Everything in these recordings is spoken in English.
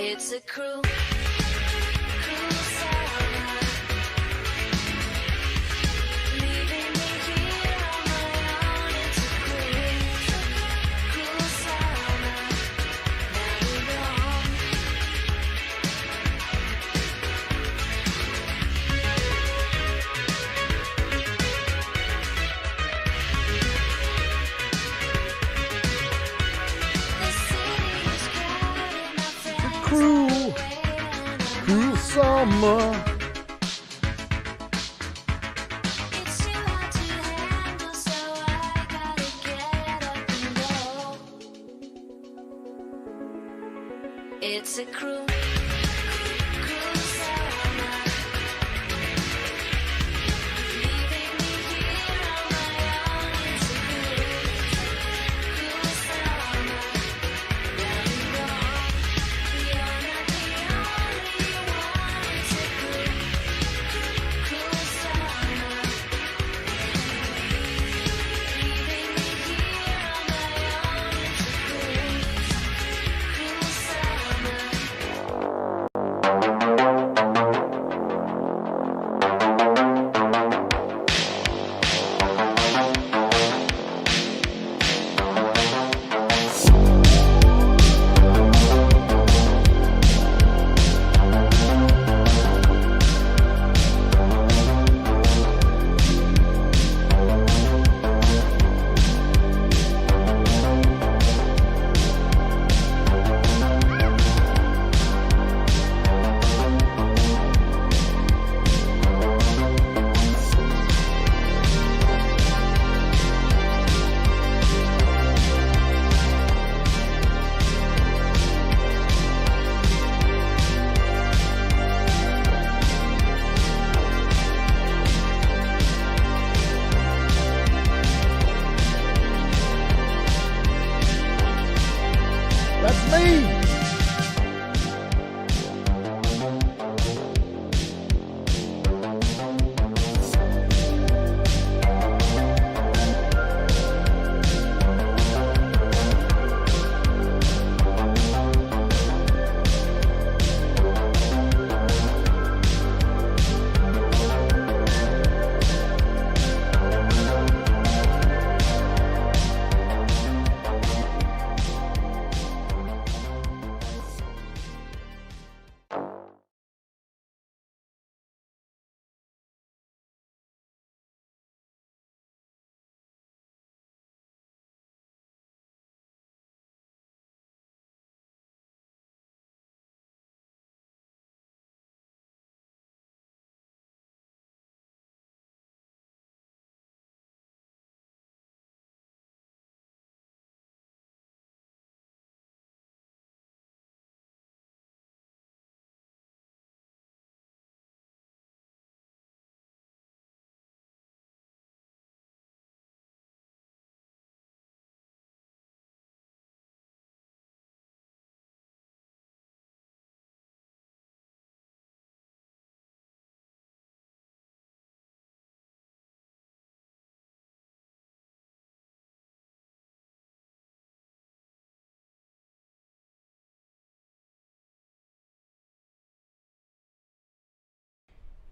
It's a cruel, cruel summer, leaving me here on my own. It's a cruel, cruel summer, now we're wrong. The city is crowded, my friends Cruel, are away cruel summer. It's too hard to handle, so I gotta get up and go. It's a cruel, cruel summer, leaving me here on my own. It's a cruel, cruel summer, now you're wrong. You're not the only one. It's a cruel, cruel summer. Leaving me here on my own. It's a cruel, cruel summer. That's me.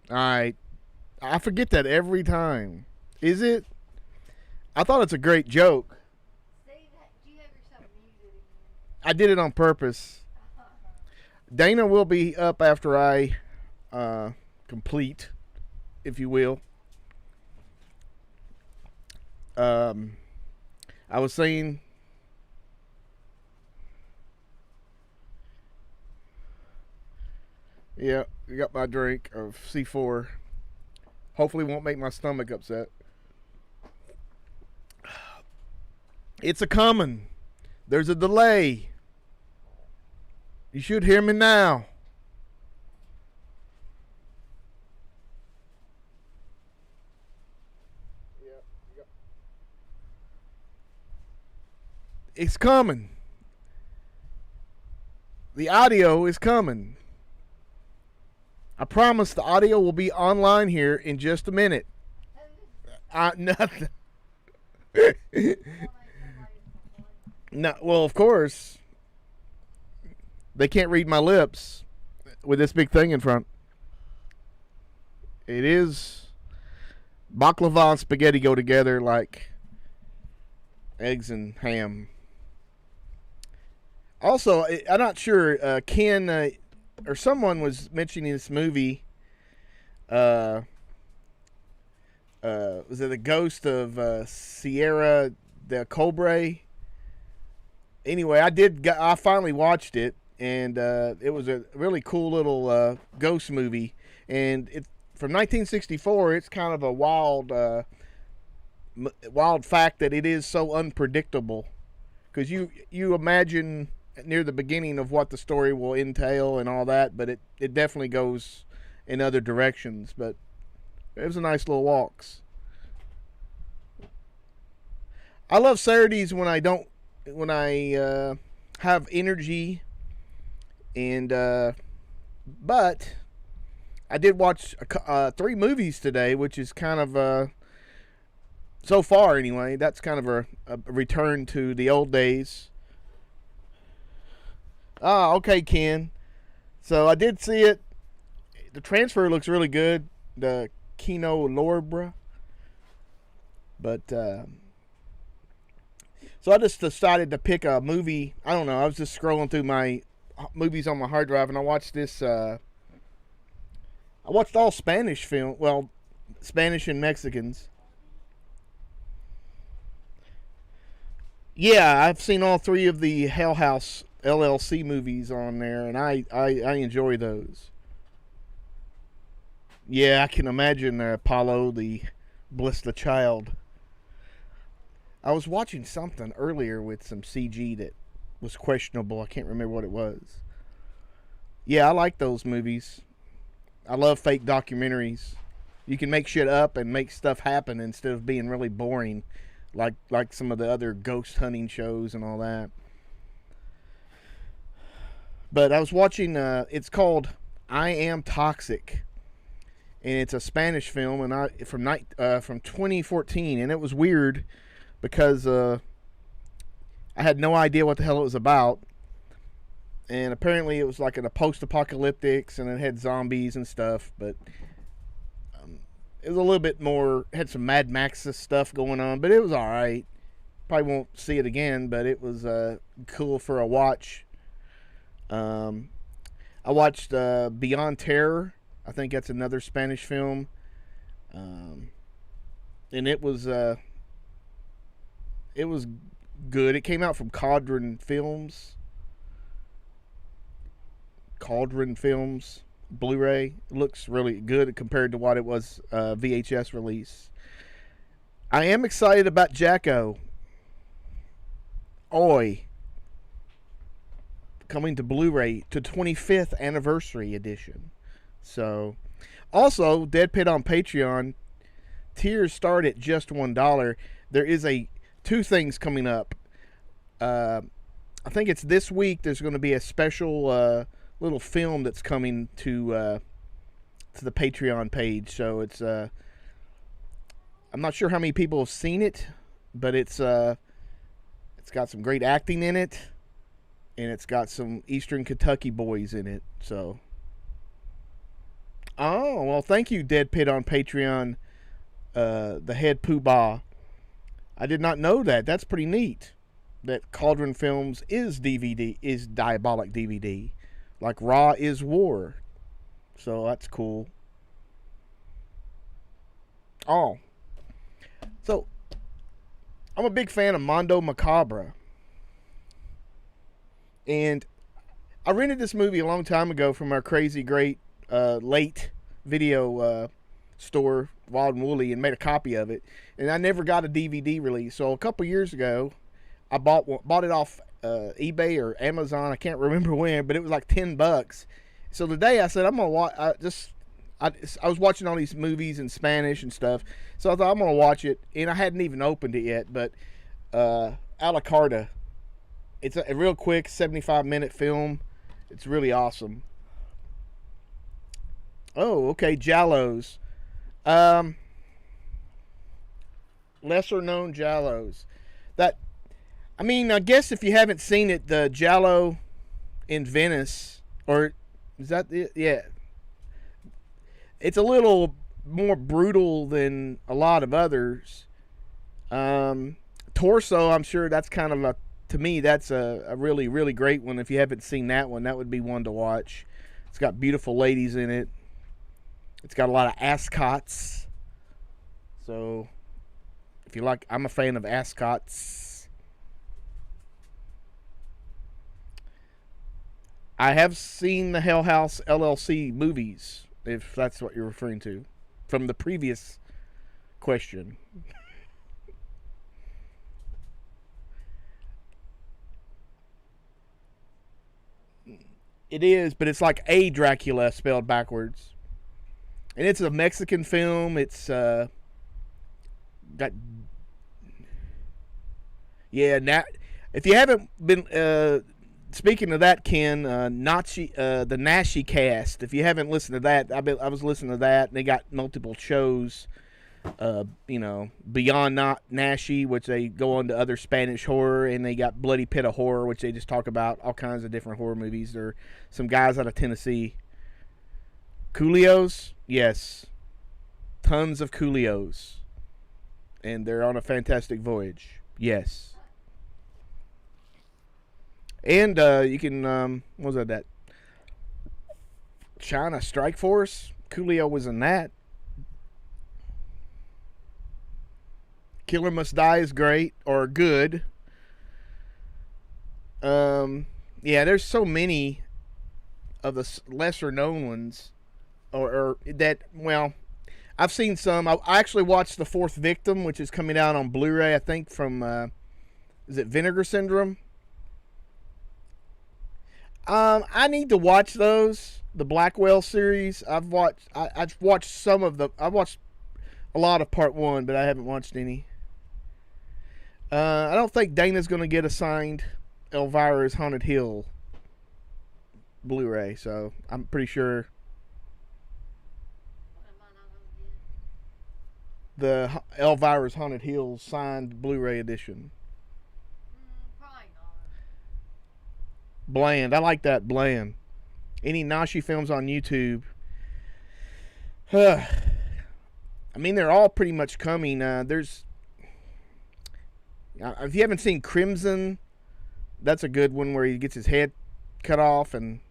All right. I forget that every time. Is it? I thought it's a great joke. Do you have yourself muted again? I did it on purpose. Dana will be up after I complete, if you will. I was saying, yeah, I got my drink of C4. Hopefully won't make my stomach upset. It's a coming. There's a delay. You should hear me now. It's coming. The audio is coming. I promise the audio will be online here in just a minute. Nothing. No, well, of course. They can't read my lips with this big thing in front. It is baklava and spaghetti go together like eggs and ham. Also, I'm not sure. Ken or someone was mentioning this movie. Was it the Ghost of Sierra de Cobre? Anyway, I finally watched it, and it was a really cool little ghost movie. And it from 1964. It's kind of a wild fact that it is so unpredictable, because you imagine near the beginning of what the story will entail and all that, but it definitely goes in other directions. But it was a nice little walks. I love Saturdays when I have energy, and but I did watch 3 movies today, which is kind of so far anyway. That's kind of a return to the old days. Okay, Ken. So I did see it. The transfer looks really good. The Kino Lorbre. But so I just decided to pick a movie. I don't know. I was just scrolling through my movies on my hard drive, and I watched this. I watched all Spanish film. Well, Spanish and Mexicans. Yeah, I've seen all 3 of the Hell House LLC movies on there, and I enjoy those. Yeah, I can imagine Apollo, the Bliss the Child. I was watching something earlier with some CG that was questionable. I can't remember what it was. Yeah, I like those movies. I love fake documentaries. You can make shit up and make stuff happen instead of being really boring, like some of the other ghost hunting shows and all that. But I was watching, it's called I Am Toxic, and it's a Spanish film, and from 2014, and it was weird because I had no idea what the hell it was about, and apparently it was like in a post-apocalyptics, and it had zombies and stuff, but it was a little bit more, had some Mad Max stuff going on, but it was alright. Probably won't see it again, but it was cool for a watch. I watched Beyond Terror. I think that's another Spanish film. And it was good. It came out from Cauldron Films. Blu-ray. It looks really good compared to what it was VHS release. I am excited about Jacko. Oi. Coming to Blu-ray to 25th anniversary edition. So, also, DeadPit on Patreon. Tiers start at just $1. There is 2 things coming up. I think it's this week. There's going to be a special little film that's coming to the Patreon page. So it's I'm not sure how many people have seen it, but it's got some great acting in it, and it's got some Eastern Kentucky boys in it. So, oh well, thank you, DeadPit on Patreon, the head poobah. I did not know that. That's pretty neat. That Cauldron Films is Diabolic DVD, like Raw is War. So that's cool. Oh, so I'm a big fan of Mondo Macabre, and I rented this movie a long time ago from our crazy great late video store, Wild and Woolly, and made a copy of it, and I never got a DVD release. So a couple years ago, I bought it off eBay or Amazon. I can't remember when, but it was like $10. So today I said I'm gonna watch. I was watching all these movies in Spanish and stuff, so I thought I'm gonna watch it, and I hadn't even opened it yet. But a la carta, it's a real quick 75-minute film. It's really awesome. Oh, okay, Giallos. Lesser known Giallos. I guess if you haven't seen it, the Giallo, in Venice, or is that it? Yeah. It's a little more brutal than a lot of others. Torso, I'm sure that's kind of to me, that's a really, really great one. If you haven't seen that one, that would be one to watch. It's got beautiful ladies in it. It's got a lot of ascots. So, if you like, I'm a fan of ascots. I have seen the Hell House LLC movies, if that's what you're referring to, from the previous question. It is, but it's like a Dracula spelled backwards. And it's a Mexican film. It's got, yeah. Now, if you haven't been speaking of that, Ken, the Nashi cast. If you haven't listened to that, I was listening to that, and they got multiple shows. Beyond Not Nashi, which they go on to other Spanish horror, and they got Bloody Pit of Horror, which they just talk about all kinds of different horror movies. There are some guys out of Tennessee. Coolios, yes, tons of Coolios, and they're on a fantastic voyage, yes. And you can, what was that China Strike Force? Coolio was in that. Killer Must Die is great, or good. Yeah, there's so many of the lesser known ones, or that, well, I've seen some. I actually watched The Fourth Victim, which is coming out on Blu-ray, I think, from, is it Vinegar Syndrome? I need to watch those, the Blackwell series. I've watched some of the, I watched a lot of part 1, but I haven't watched any. I don't think Dana's going to get assigned Elvira's Haunted Hill Blu-ray, so I'm pretty sure What am I not gonna get? the Elvira's Haunted Hill signed Blu-ray edition. Probably not. Bland. I like that, Bland. Any Nashi films on YouTube? I mean, they're all pretty much coming. There's... If you haven't seen Crimson, that's a good one where he gets his head cut off and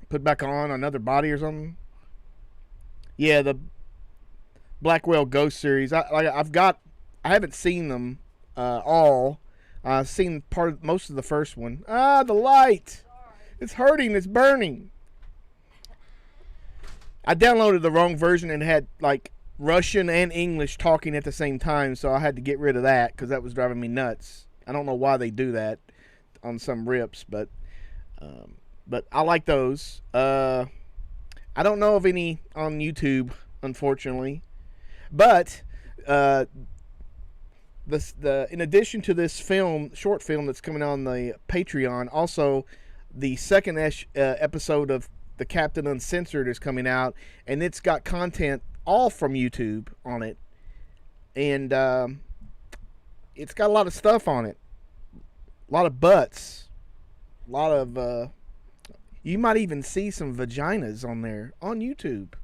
put back on another body or something. Yeah, the Blackwell Ghost series. I haven't seen them all. I've seen most of the first one. The light. It's hurting. It's burning. I downloaded the wrong version and had like Russian and English talking at the same time, so I had to get rid of that because that was driving me nuts. I don't know why they do that on some rips, but I like those. I don't know of any on YouTube, unfortunately, but in addition to this short film that's coming on the Patreon, also the second episode of The Captain Uncensored is coming out, and it's got content all from YouTube on it, and it's got a lot of stuff on it, a lot of butts, a lot of you might even see some vaginas on there on YouTube.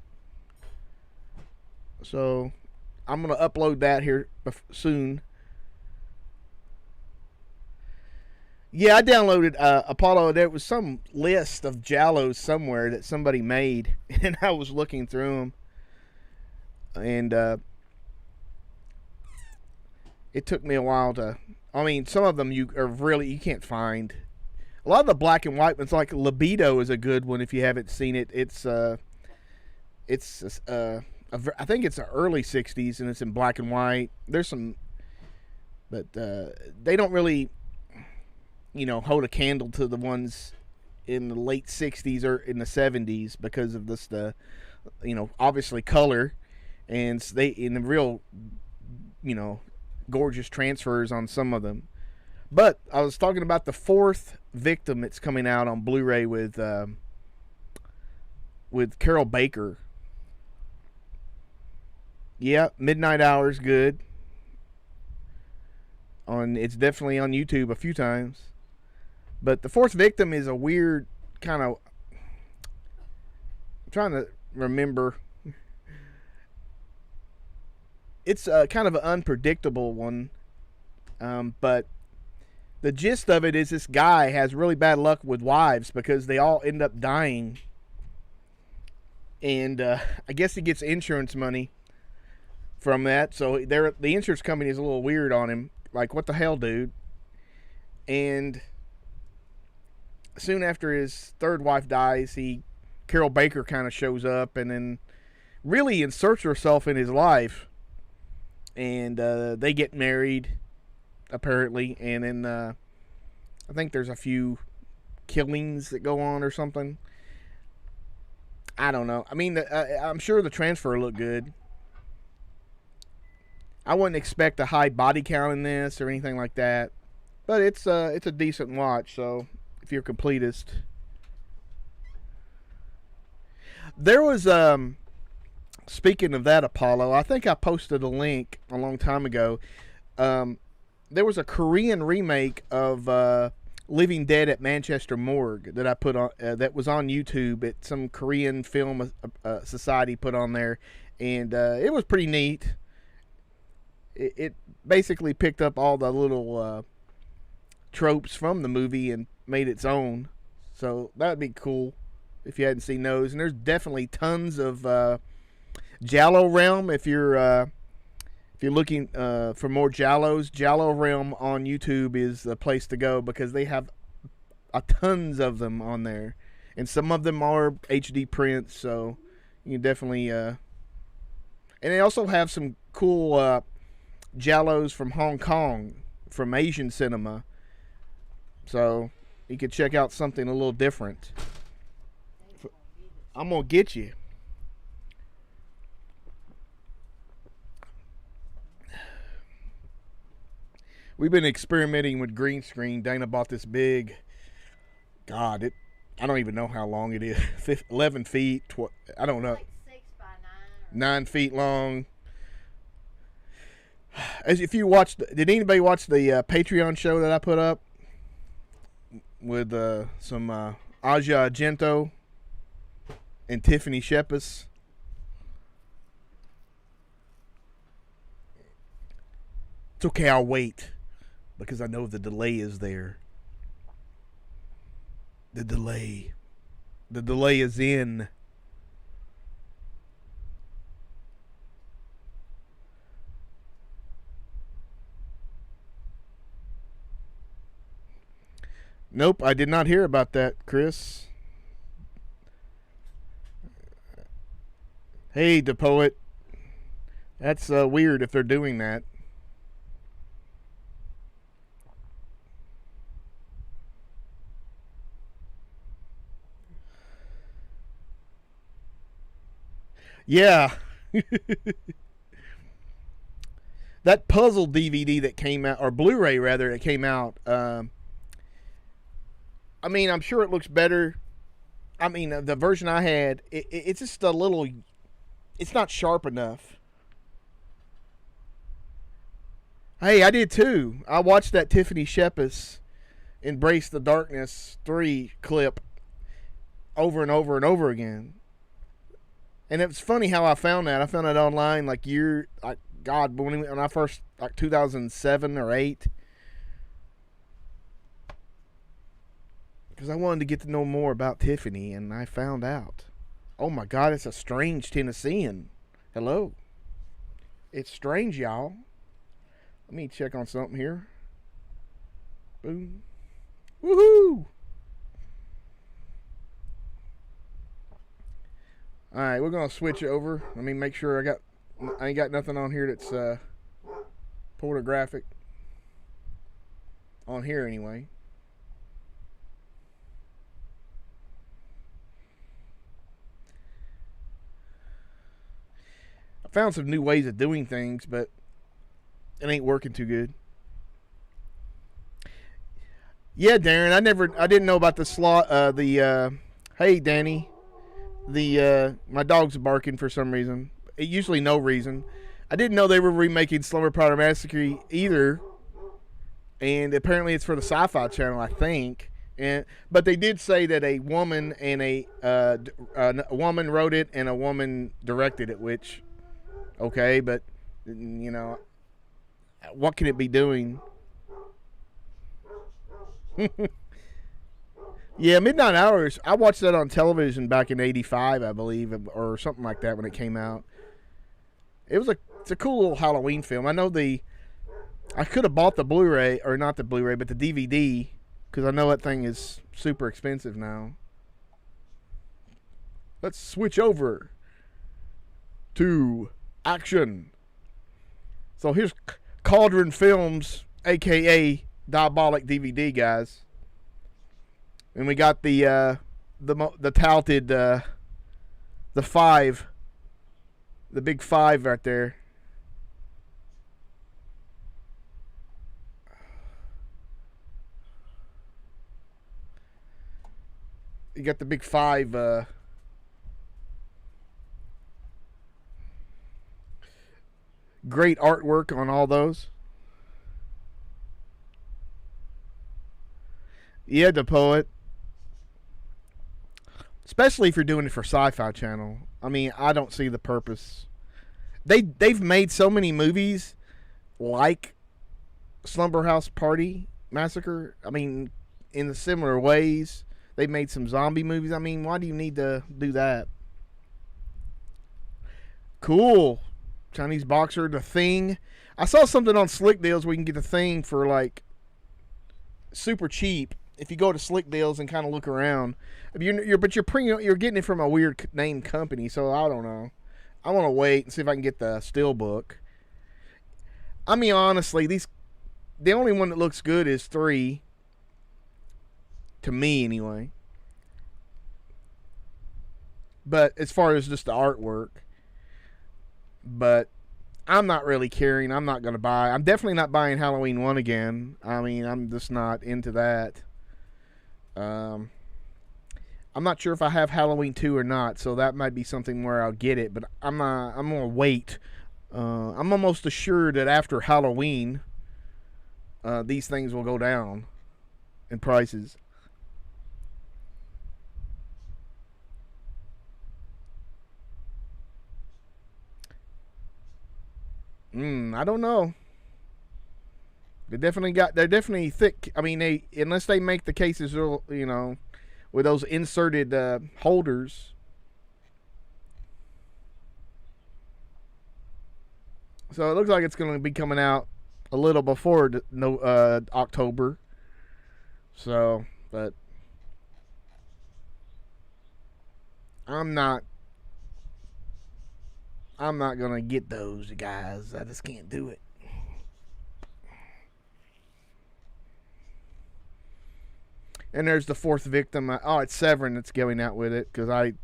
So I'm gonna upload that here soon. Yeah, I downloaded Apollo. There was some list of Giallos somewhere that somebody made, and I was looking through them. And it took me a while to... I mean, some of them you can't find. A lot of the black and white ones, like Libido is a good one if you haven't seen it. I think it's the early 60s, and it's in black and white. There's some... But they don't really, hold a candle to the ones in the late 60s or in the 70s because of this, obviously color. And they in the real, gorgeous transfers on some of them. But I was talking about The Fourth Victim. It's coming out on Blu-ray with Carol Baker. Yeah, Midnight Hour's good. It's definitely on YouTube a few times. But The Fourth Victim is a weird kind of, I'm trying to remember. It's kind of an unpredictable one, but the gist of it is this guy has really bad luck with wives because they all end up dying. And I guess he gets insurance money from that. So the insurance company is a little weird on him. Like, what the hell, dude? And soon after his third wife dies, Carol Baker kind of shows up and then really inserts herself in his life. And they get married, apparently. And then I think there's a few killings that go on or something. I don't know. I mean, I'm sure the transfer looked good. I wouldn't expect a high body count in this or anything like that. But it's a decent watch, so if you're a completist. There was... Speaking of that, Apollo, I think I posted a link a long time ago. There was a Korean remake of Living Dead at Manchester Morgue that I put on. That was on YouTube. It some Korean film society put on there, and it was pretty neat. It basically picked up all the little tropes from the movie and made its own. So that'd be cool if you hadn't seen those. And there's definitely tons of Giallo Realm, if you're looking for more Giallos, Giallo Realm on YouTube is the place to go because they have tons of them on there, and some of them are HD prints, so you can definitely. And they also have some cool Giallos from Hong Kong, from Asian cinema, so you could check out something a little different. I'm gonna get you. We've been experimenting with green screen. Dana bought this big, I don't even know how long it is. 11 feet, I don't know. Like 6 by 9. 9 feet long. As if you watched, did anybody watch the Patreon show that I put up with some Aja Argento and Tiffany Shepis? It's okay, I'll wait. Because I know the delay is there. The delay is in. Nope, I did not hear about that, Chris. Hey, the poet. That's weird if they're doing that. Yeah. That puzzle DVD that came out, or Blu-ray rather, that came out, I mean, I'm sure it looks better. I mean, the version I had, it's just a little, it's not sharp enough. Hey, I did too. I watched that Tiffany Shepis Embrace the Darkness 3 clip over and over and over again. And it was funny how I found that. I found it online like when I first, like 2007 or 8. Because I wanted to get to know more about Tiffany, and I found out. Oh my God, it's a strange Tennessean. Hello. It's strange, y'all. Let me check on something here. Boom. Woohoo! Alright, we're going to switch over. Let me make sure I ain't got nothing on here that's pornographic. On here, anyway. I found some new ways of doing things, but it ain't working too good. Yeah, Darren, I didn't know about the slot. Hey, Danny. My dog's barking for some reason. Usually no reason. I didn't know they were remaking Slumber Party Massacre either. And apparently it's for the Sci-Fi Channel, I think. But they did say that a woman and a woman wrote it and a woman directed it, which, okay, but you know, what can it be doing? Yeah, Midnight Hours. I watched that on television back in '85, I believe, or something like that when it came out. It's a cool little Halloween film. I could have bought the Blu-ray, or not the Blu-ray, but the DVD, because I know that thing is super expensive now. Let's switch over to action. So here's Cauldron Films, aka Diabolic DVD, guys. And we got the touted the five, the big five right there. You got the big five. Great artwork on all those. Yeah, the poet. Especially if you're doing it for Sci-Fi Channel. I mean, I don't see the purpose. They've made so many movies like Slumber House Party Massacre. I mean, in the similar ways. They made some zombie movies. I mean, why do you need to do that? Cool. Chinese Boxer, The Thing. I saw something on Slick Deals where you can get The Thing for like super cheap. If you go to Slick Deals and kind of look around, you're getting it from a weird name company, so I don't know. I want to wait and see if I can get the Steelbook. I mean, honestly, the only one that looks good is 3, to me anyway. But as far as just the artwork, but I'm not really caring. I'm not going to buy. I'm definitely not buying Halloween 1 again. I mean, I'm just not into that. I'm not sure if I have Halloween 2 or not, so that might be something where I'll get it, but I'm going to wait. I'm almost assured that after Halloween, these things will go down in prices. I don't know. They're definitely thick. I mean, unless they make the cases, you know, with those inserted holders. So it looks like it's going to be coming out a little before October. So, but I'm not going to get those, guys. I just can't do it. And there's the fourth victim. It's Severin that's going out with it, because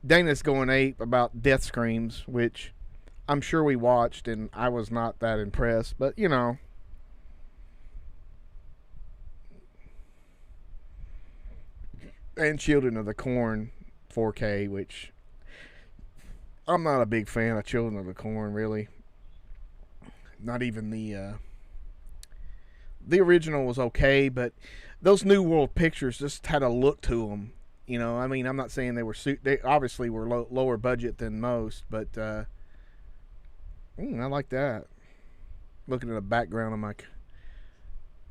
Dana's going ape about death screams, which I'm sure we watched, and I was not that impressed. But, you know. And Children of the Corn 4K, which I'm not a big fan of Children of the Corn, really. Not even the original was okay, but those New World pictures just had a look to them. You know, I mean, I'm not saying they obviously were lower budget than most, but I like that. Looking at the background on my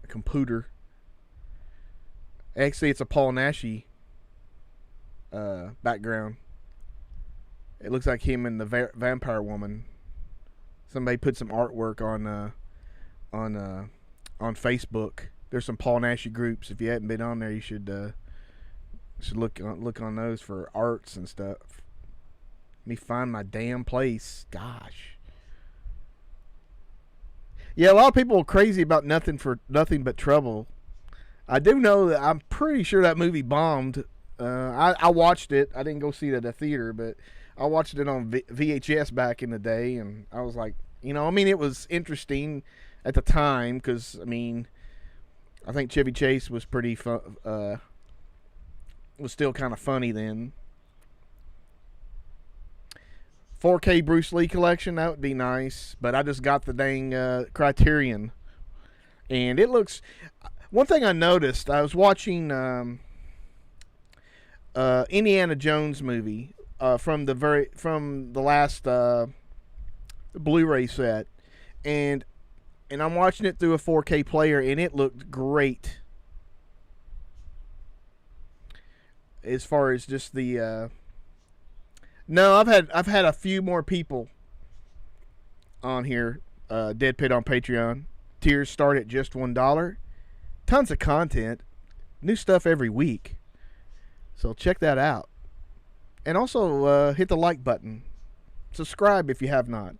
computer. Actually, it's a Paul Naschy background. It looks like him and the Vampire Woman. Somebody put some artwork on Facebook. There's some Paul Naschy groups. If you hadn't been on there, you should look on those for arts and stuff. Let me find my damn place. Gosh. Yeah, a lot of people are crazy about Nothing But Trouble. I do know that I'm pretty sure that movie bombed. I watched it. I didn't go see it at a theater, but I watched it on VHS back in the day, and I was like, you know, I mean, it was interesting at the time because, I mean, I think Chevy Chase was pretty was still kind of funny then. 4K Bruce Lee collection, that would be nice, but I just got the dang Criterion, and it looks. One thing I noticed, I was watching Indiana Jones movie from the last Blu-ray set, and I'm watching it through a 4K player, and it looked great. As far as just the no, I've had a few more people on here. DeadPit on Patreon. Tiers start at just $1. Tons of content, new stuff every week. So check that out, and also hit the like button. Subscribe if you have not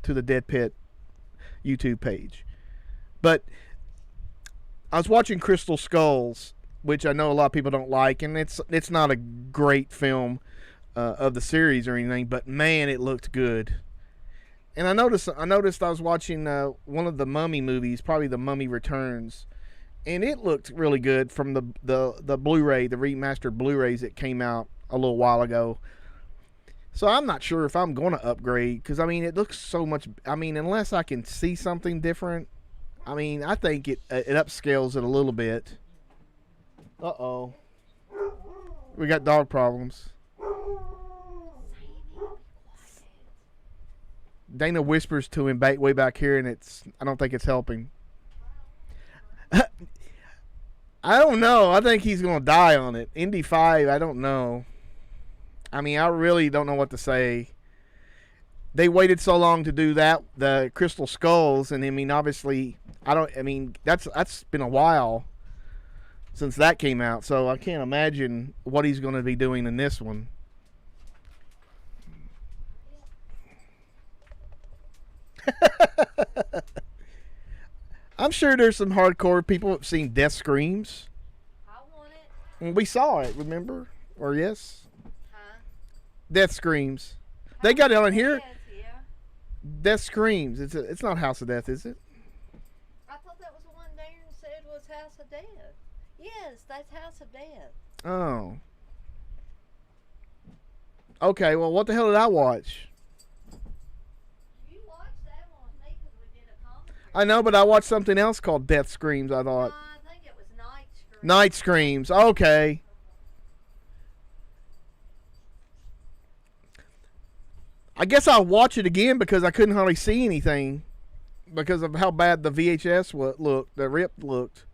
to the DeadPit YouTube page. But I was watching Crystal Skulls, which I know a lot of people don't like, and it's not a great film of the series or anything, but man, it looked good. And I noticed I was watching one of the Mummy movies, probably The Mummy Returns, and it looked really good from the Blu-ray, the remastered Blu-rays that came out a little while ago. So I'm not sure if I'm going to upgrade, because I mean it looks so much. I mean, unless I can see something different, I mean I think it upscales it a little bit. Uh-oh. We got dog problems. Dana whispers to him way back here, and I don't think it's helping. I don't know. I think he's going to die on it. Indy 5, I don't know. I mean, I really don't know what to say. They waited so long to do that, the Crystal Skulls, and I mean, obviously, that's been a while since that came out, so I can't imagine what he's going to be doing in this one. I'm sure there's some hardcore people who've seen Death Screams. I want it. And we saw it, remember? Or yes? Huh? Death Screams. They got it on here. Yeah. Death Screams. It's not House of Death, is it? I thought that was the one Darren said was House of Death. Yes, that's House of Death. Oh. Okay, well, what the hell did I watch? You watched that one with me because we did a commentary. I know, but I watched something else called Death Screams, I thought. I think it was Night Scream. Night Screams. Okay. I guess I'll watch it again because I couldn't hardly see anything because of how bad the VHS looked, the rip looked.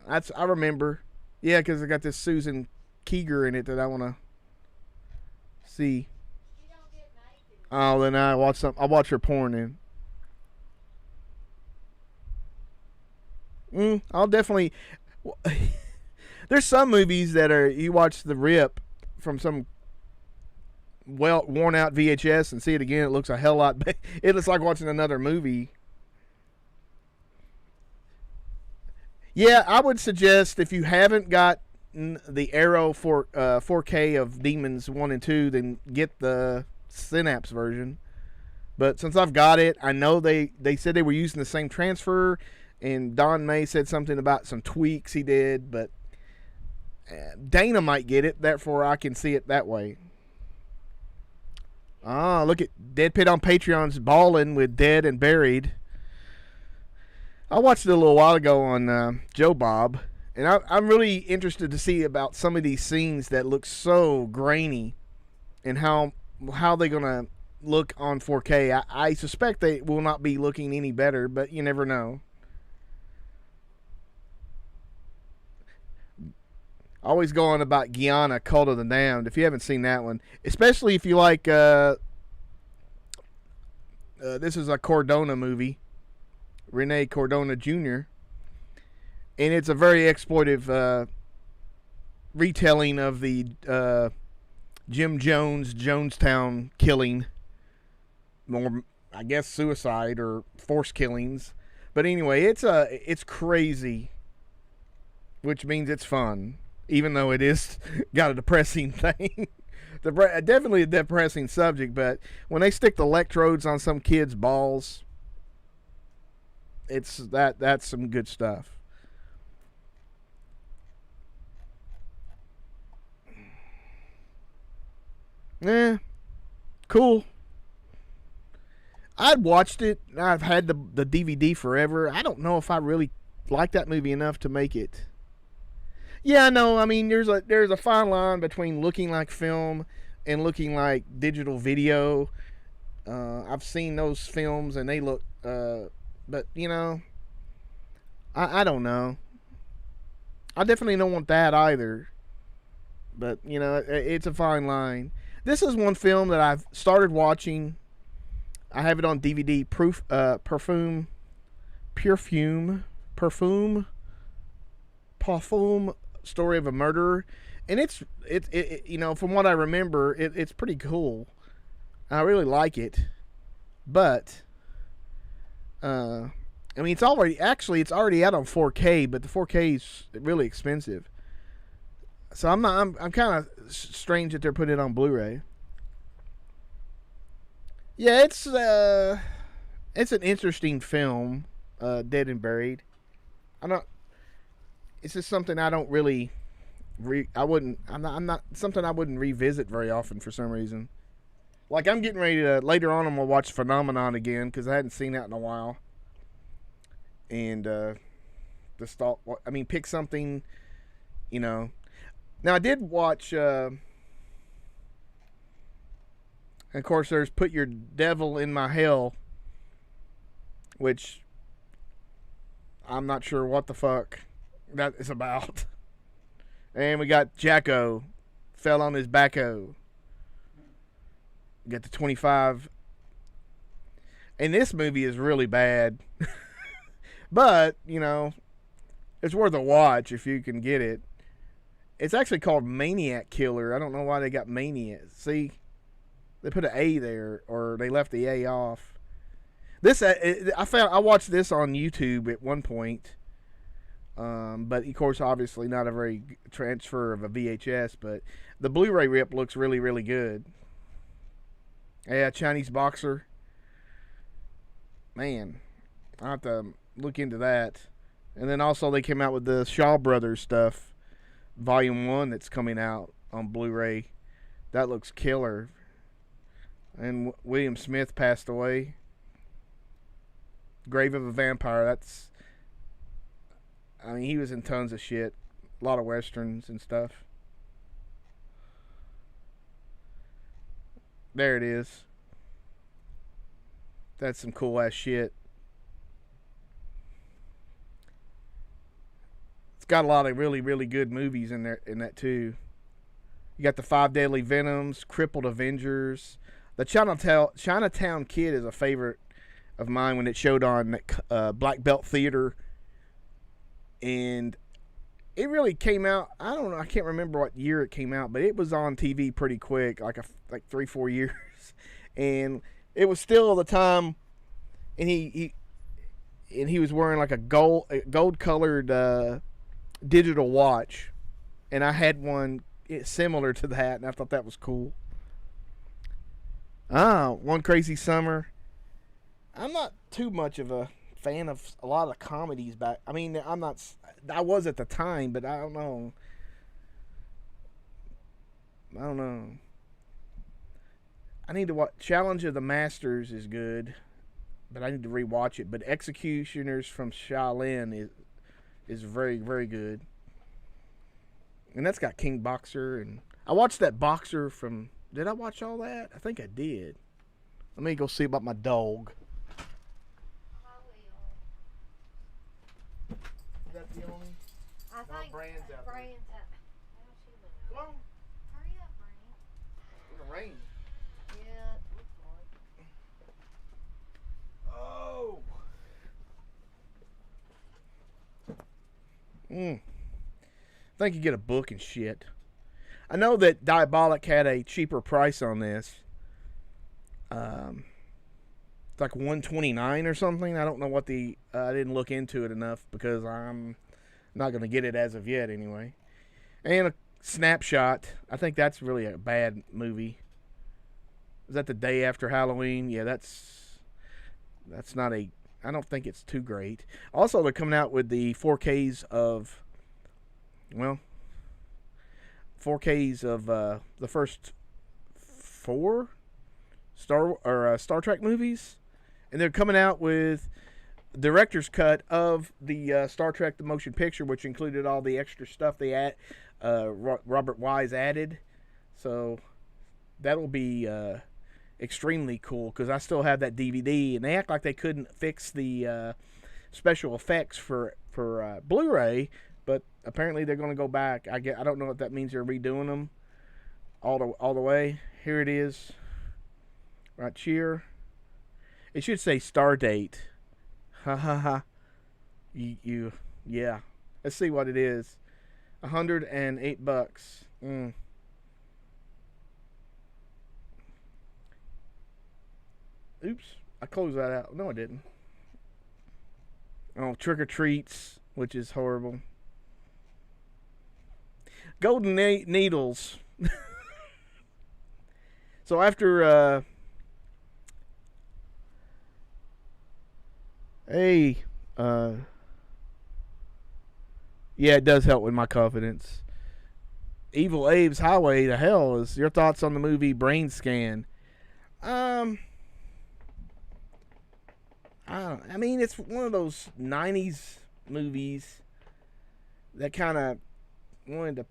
I remember. Yeah, because I got this Susan Keeger in it that I want to see. You don't get naked. Oh, then I watch her porn in. I'll definitely. There's some movies that you watch the rip from some worn out VHS and see it again. It looks a hell lot. It looks like watching another movie. Yeah, I would suggest if you haven't got the Arrow 4K of Demons 1 and 2, then get the Synapse version. But since I've got it, I know they said they were using the same transfer, and Don May said something about some tweaks he did, but Dana might get it, therefore I can see it that way. Ah, look at DeadPit on Patreon's balling with Dead and Buried. I watched it a little while ago on Joe Bob, and I'm really interested to see about some of these scenes that look so grainy and how they're going to look on 4K. I suspect they will not be looking any better, but you never know. Always going about Guyana, Cult of the Damned. If you haven't seen that one, especially if you like, this is a Cordona movie, Rene Cordona Jr., and it's a very exploitive retelling of the Jim Jones Jonestown killing, more I guess suicide or forced killings. But anyway, it's crazy, which means it's fun. Even though it is got a depressing thing. Definitely a depressing subject, but when they stick the electrodes on some kid's balls, that's some good stuff. Cool. I'd watched it. I've had the DVD forever. I don't know if I really like that movie enough to make it. Yeah, no, I mean there's a fine line between looking like film and looking like digital video. I've seen those films and they look, but you know, I don't know. I definitely don't want that either. But you know, it's a fine line. This is one film that I've started watching. I have it on DVD. Perfume. Story of a Murderer, and it's you know, from what I remember, it's pretty cool. I really like it, but I mean, it's already out on 4K, but the 4K is really expensive. So I'm kind of strange that they're putting it on Blu-ray. Yeah, it's an interesting film, Dead and Buried. It's just something I don't really I'm not something I wouldn't revisit very often for some reason. Like I'm getting ready to later on I'm gonna watch Phenomenon again because I hadn't seen that in a while. And just thought, pick something, you know. Now I did watch of course there's Put Your Devil in My Hell, which I'm not sure what the fuck that is about. And we got Jacko, Fell on His Backo. We got the 25. And this movie is really bad. But, you know, it's worth a watch if you can get it. It's actually called Maniac Killer. I don't know why they got Maniac. See, they put an A there, or they left the A off. This I watched this on YouTube at one point. But of course, obviously not a very transfer of a VHS, but the Blu-ray rip looks really, really good. Yeah, Chinese Boxer. Man, I'll have to look into that. And then also they came out with the Shaw Brothers stuff, Volume 1 that's coming out on Blu-ray. That looks killer. And William Smith passed away. Grave of a Vampire, he was in tons of shit. A lot of westerns and stuff. There it is. That's some cool ass shit. It's got a lot of really, really good movies in there in that too. You got the Five Deadly Venoms, Crippled Avengers. The Chinatown Kid is a favorite of mine when it showed on Black Belt Theater. And it really came out, I don't know, I can't remember what year it came out, but it was on TV pretty quick, like 3-4 years. And it was still the time, and he was wearing like a gold colored digital watch, and I had one similar to that, and I thought that was cool. One Crazy Summer. I'm not too much of a fan of a lot of the comedies back. I was at the time, but I don't know. I need to watch. Challenge of the Masters is good, but I need to rewatch it. But Executioners from Shaolin is very, very good. And that's got King Boxer, and I watched that Boxer from. Did I watch all that? I think I did. Let me go see about my dog. Is that the only? I think Brand's out there. Brand's out. How's she doing? Come on. Hurry up, Brand. It's gonna rain. Yeah, it looks like. Oh. I think you get a book and shit. I know that Diabolic had a cheaper price on this. It's like $129 or something. I don't know what I didn't look into it enough because I'm not going to get it as of yet anyway. And a Snapshot. I think that's really a bad movie. Is that the day after Halloween? Yeah, that's not a. I don't think it's too great. Also, they're coming out with the 4Ks of. Well, 4Ks of the first 4 Star Trek movies, and they're coming out with director's cut of the Star Trek the Motion Picture, which included all the extra stuff they Robert Wise added. So that'll be extremely cool because I still have that DVD, and they act like they couldn't fix the special effects for Blu-ray, but apparently they're going to go back. I don't know if that means they're redoing them all the way. Here it is, right here. It should say star date. Ha ha ha. Yeah. Let's see what it is. $108. Oops, I closed that out. No, I didn't. Oh, Trick or Treats, which is horrible. Golden Needles. So after yeah, it does help with my confidence. Evil Abe's Highway to Hell is your thoughts on the movie Brain Scan. I mean, it's one of those 90s movies that kind of wanted to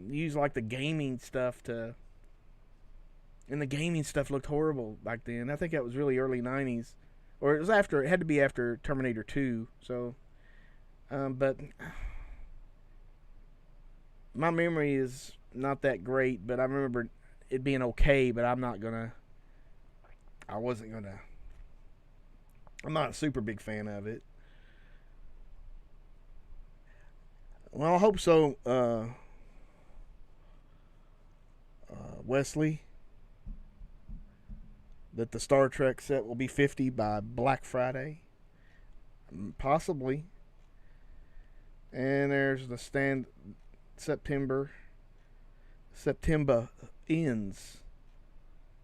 use like the gaming stuff and the gaming stuff looked horrible back then. I think that was really early 90s, or it had to be after Terminator 2. So, but my memory is not that great, but I remember it being okay, but I'm not a super big fan of it. Well, I hope so, Wesley, that the Star Trek set will be 50 by Black Friday. Possibly. And there's the September ends.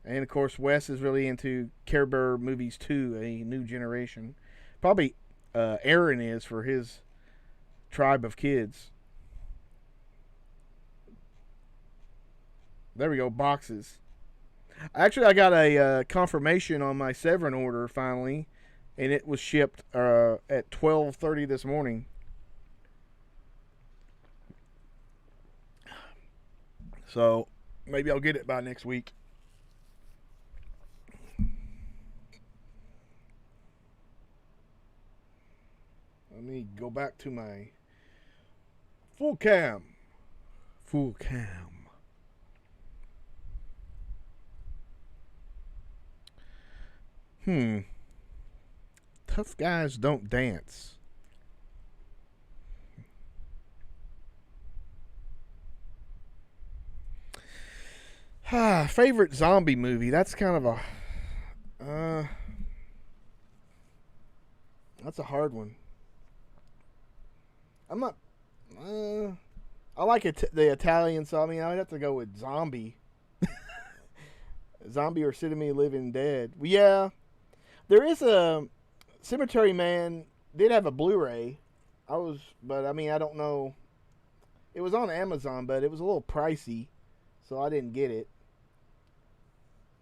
And, of course, Wes is really into Care Bear Movies 2, A New Generation. Probably Aaron is for his tribe of kids. There we go, boxes. Actually, I got a confirmation on my Severin order finally, and it was shipped at 12:30 this morning. So, maybe I'll get it by next week. Let me go back to my full cam. Tough guys don't dance. Favorite zombie movie? That's kind of a that's a hard one. I'm not. I like the Italian, so I mean I'd have to go with Zombie. Zombie or City of Me Living Dead. Yeah, there is a Cemetery Man did have a Blu-ray. But I mean I don't know. It was on Amazon, but it was a little pricey, so I didn't get it.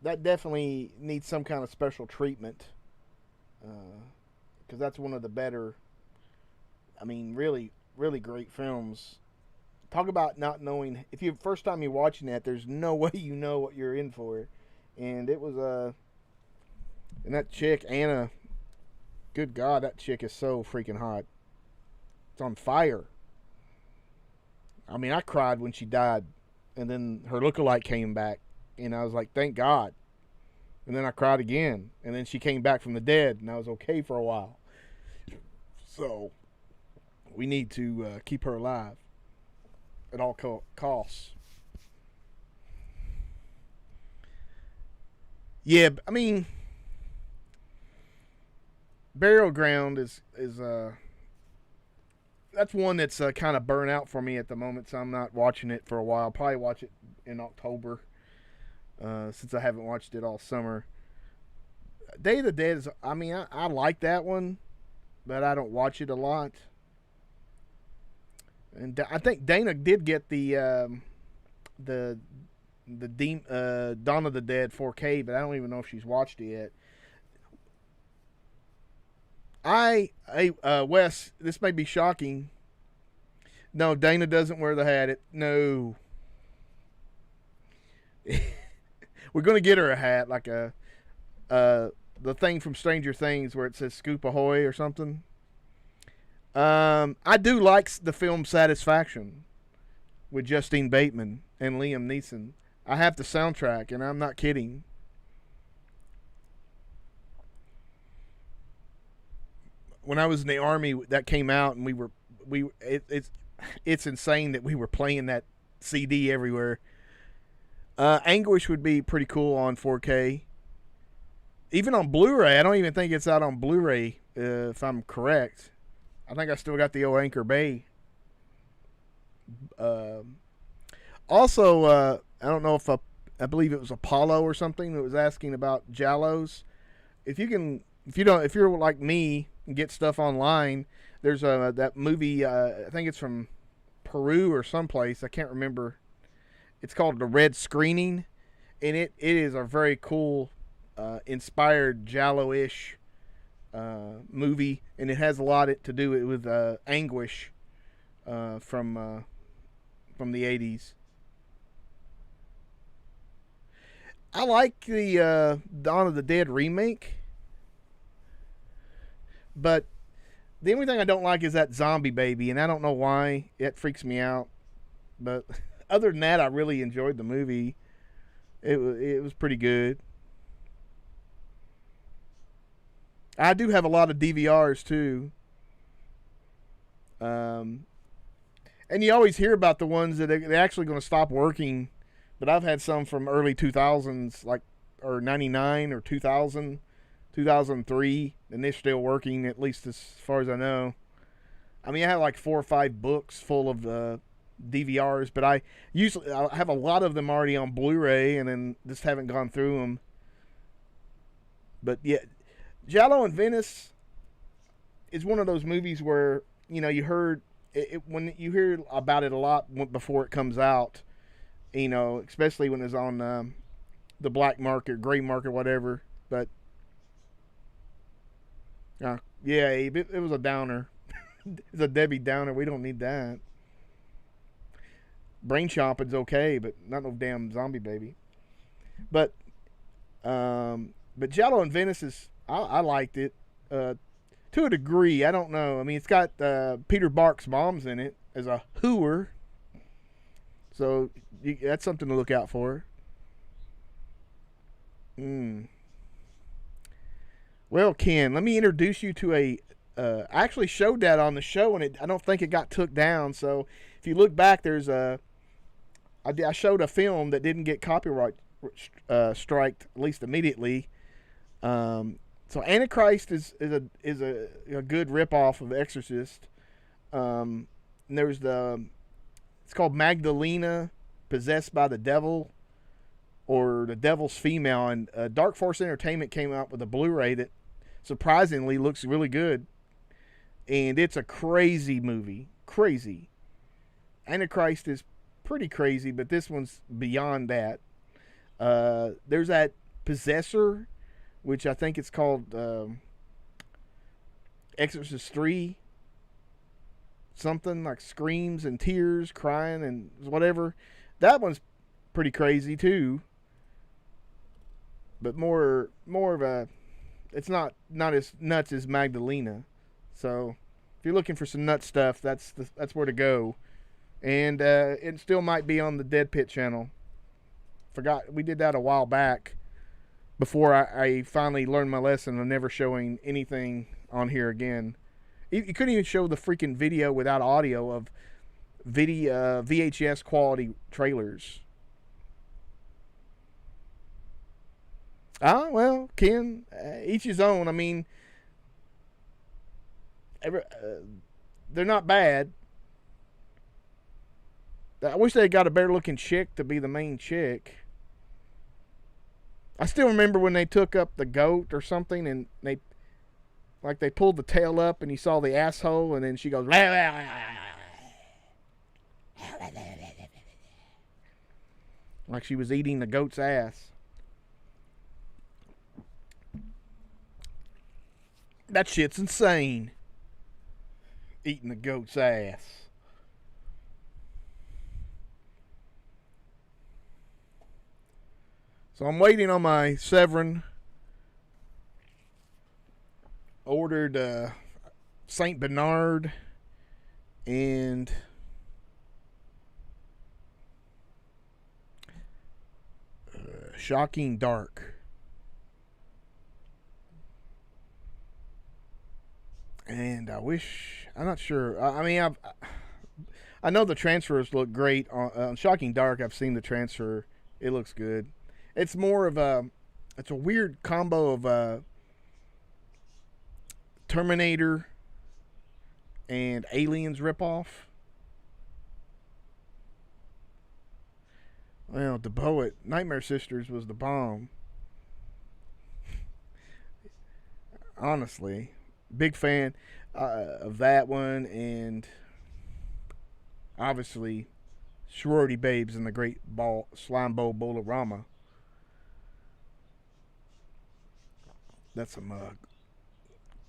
That definitely needs some kind of special treatment, because that's one of the better. I mean, really, really great films. Talk about not knowing. If you first time you're watching that, there's no way you know what you're in for. And it was and that chick Anna. Good God, that chick is so freaking hot. It's on fire. I mean, I cried when she died, and then her lookalike came back, and I was like, thank God. And then I cried again, and then she came back from the dead, and I was okay for a while. So we need to keep her alive at all costs. Yeah, I mean, Burial Ground is that's one that's kind of burnt out for me at the moment, so I'm not watching it for a while. I'll probably watch it in October, since I haven't watched it all summer. Day of the Dead is, I mean, I like that one, but I don't watch it a lot. And I think Dana did get the Dawn of the Dead 4K, but I don't even know if she's watched it yet. Wes, this may be shocking. No, Dana doesn't wear the hat. No. We're going to get her a hat, like the thing from Stranger Things where it says Scoop Ahoy or something. I do like the film Satisfaction with Justine Bateman and Liam Neeson. I have the soundtrack, and I'm not kidding. When I was in the Army, that came out, and it's insane that we were playing that CD everywhere. Anguish would be pretty cool on 4K. Even on Blu-ray. I don't even think it's out on Blu-ray, if I'm correct. I think I still got the old Anchor Bay. Also, I don't know if I believe it was Apollo or something that was asking about Giallos. If you're like me and get stuff online, there's that movie. I think it's from Peru or someplace. I can't remember. It's called The Red Screening, and it is a very cool, inspired Giallo-ish movie, and it has a lot to do with Anguish from the 80s. I like the Dawn of the Dead remake, but the only thing I don't like is that zombie baby, and I don't know why. It freaks me out. But other than that, I really enjoyed the movie. It was pretty good. I do have a lot of DVRs too. And you always hear about the ones that they're actually going to stop working. But I've had some from early 2000s, or 99 or 2000, 2003, and they're still working, at least as far as I know. I mean, I have like 4 or 5 books full of DVRs, but I have a lot of them already on Blu-ray, and then just haven't gone through them. But yeah, Giallo in Venice is one of those movies where, you heard it when you hear about it a lot before it comes out, especially when it's on the black market, gray market, whatever. But yeah, Abe, it was a downer. It's a Debbie Downer. We don't need that. Brain chomping's okay, but not no damn zombie baby. But Giallo in Venice is, I liked it to a degree. I don't know. I mean, it's got Peter Bark's mom's in it as a hooer, so that's something to look out for. Well, Ken, let me introduce you to I actually showed that on the show, and I don't think it got took down. So if you look back, there's I showed a film that didn't get copyright striked, at least immediately. So Antichrist is a good ripoff of Exorcist. And there's it's called Magdalena, Possessed by the Devil, or The Devil's Female. And Dark Force Entertainment came out with a Blu-ray that surprisingly looks really good. And it's a crazy movie. Crazy. Antichrist is pretty crazy, but this one's beyond that. There's that Possessor, which I think it's called Exorcist 3. Something like screams and tears, crying and whatever. That one's pretty crazy too. But more of a, it's not as nuts as Magdalena. So if you're looking for some nut stuff, that's where to go. And it still might be on the DEADPIT channel. Forgot we did that a while back, before I finally learned my lesson of never showing anything on here again. You couldn't even show the freaking video without audio of VHS quality trailers. Well, Ken, each his own. I mean, they're not bad. I wish they had got a better looking chick to be the main chick. I still remember when they took up the goat or something, and they pulled the tail up, and you saw the asshole, and then she goes, like she was eating the goat's ass. That shit's insane. Eating the goat's ass. So I'm waiting on my Severin. Ordered Saint Bernard and Shocking Dark. And I'm not sure. I know the transfers look great on Shocking Dark. I've seen the transfer. It looks good. It's more of it's a weird combo of Terminator and Aliens ripoff. Well, the poet Nightmare Sisters was the bomb. Honestly, big fan of that one, and obviously Sorority Babes and the Great Slime Bowl Bolorama. That's some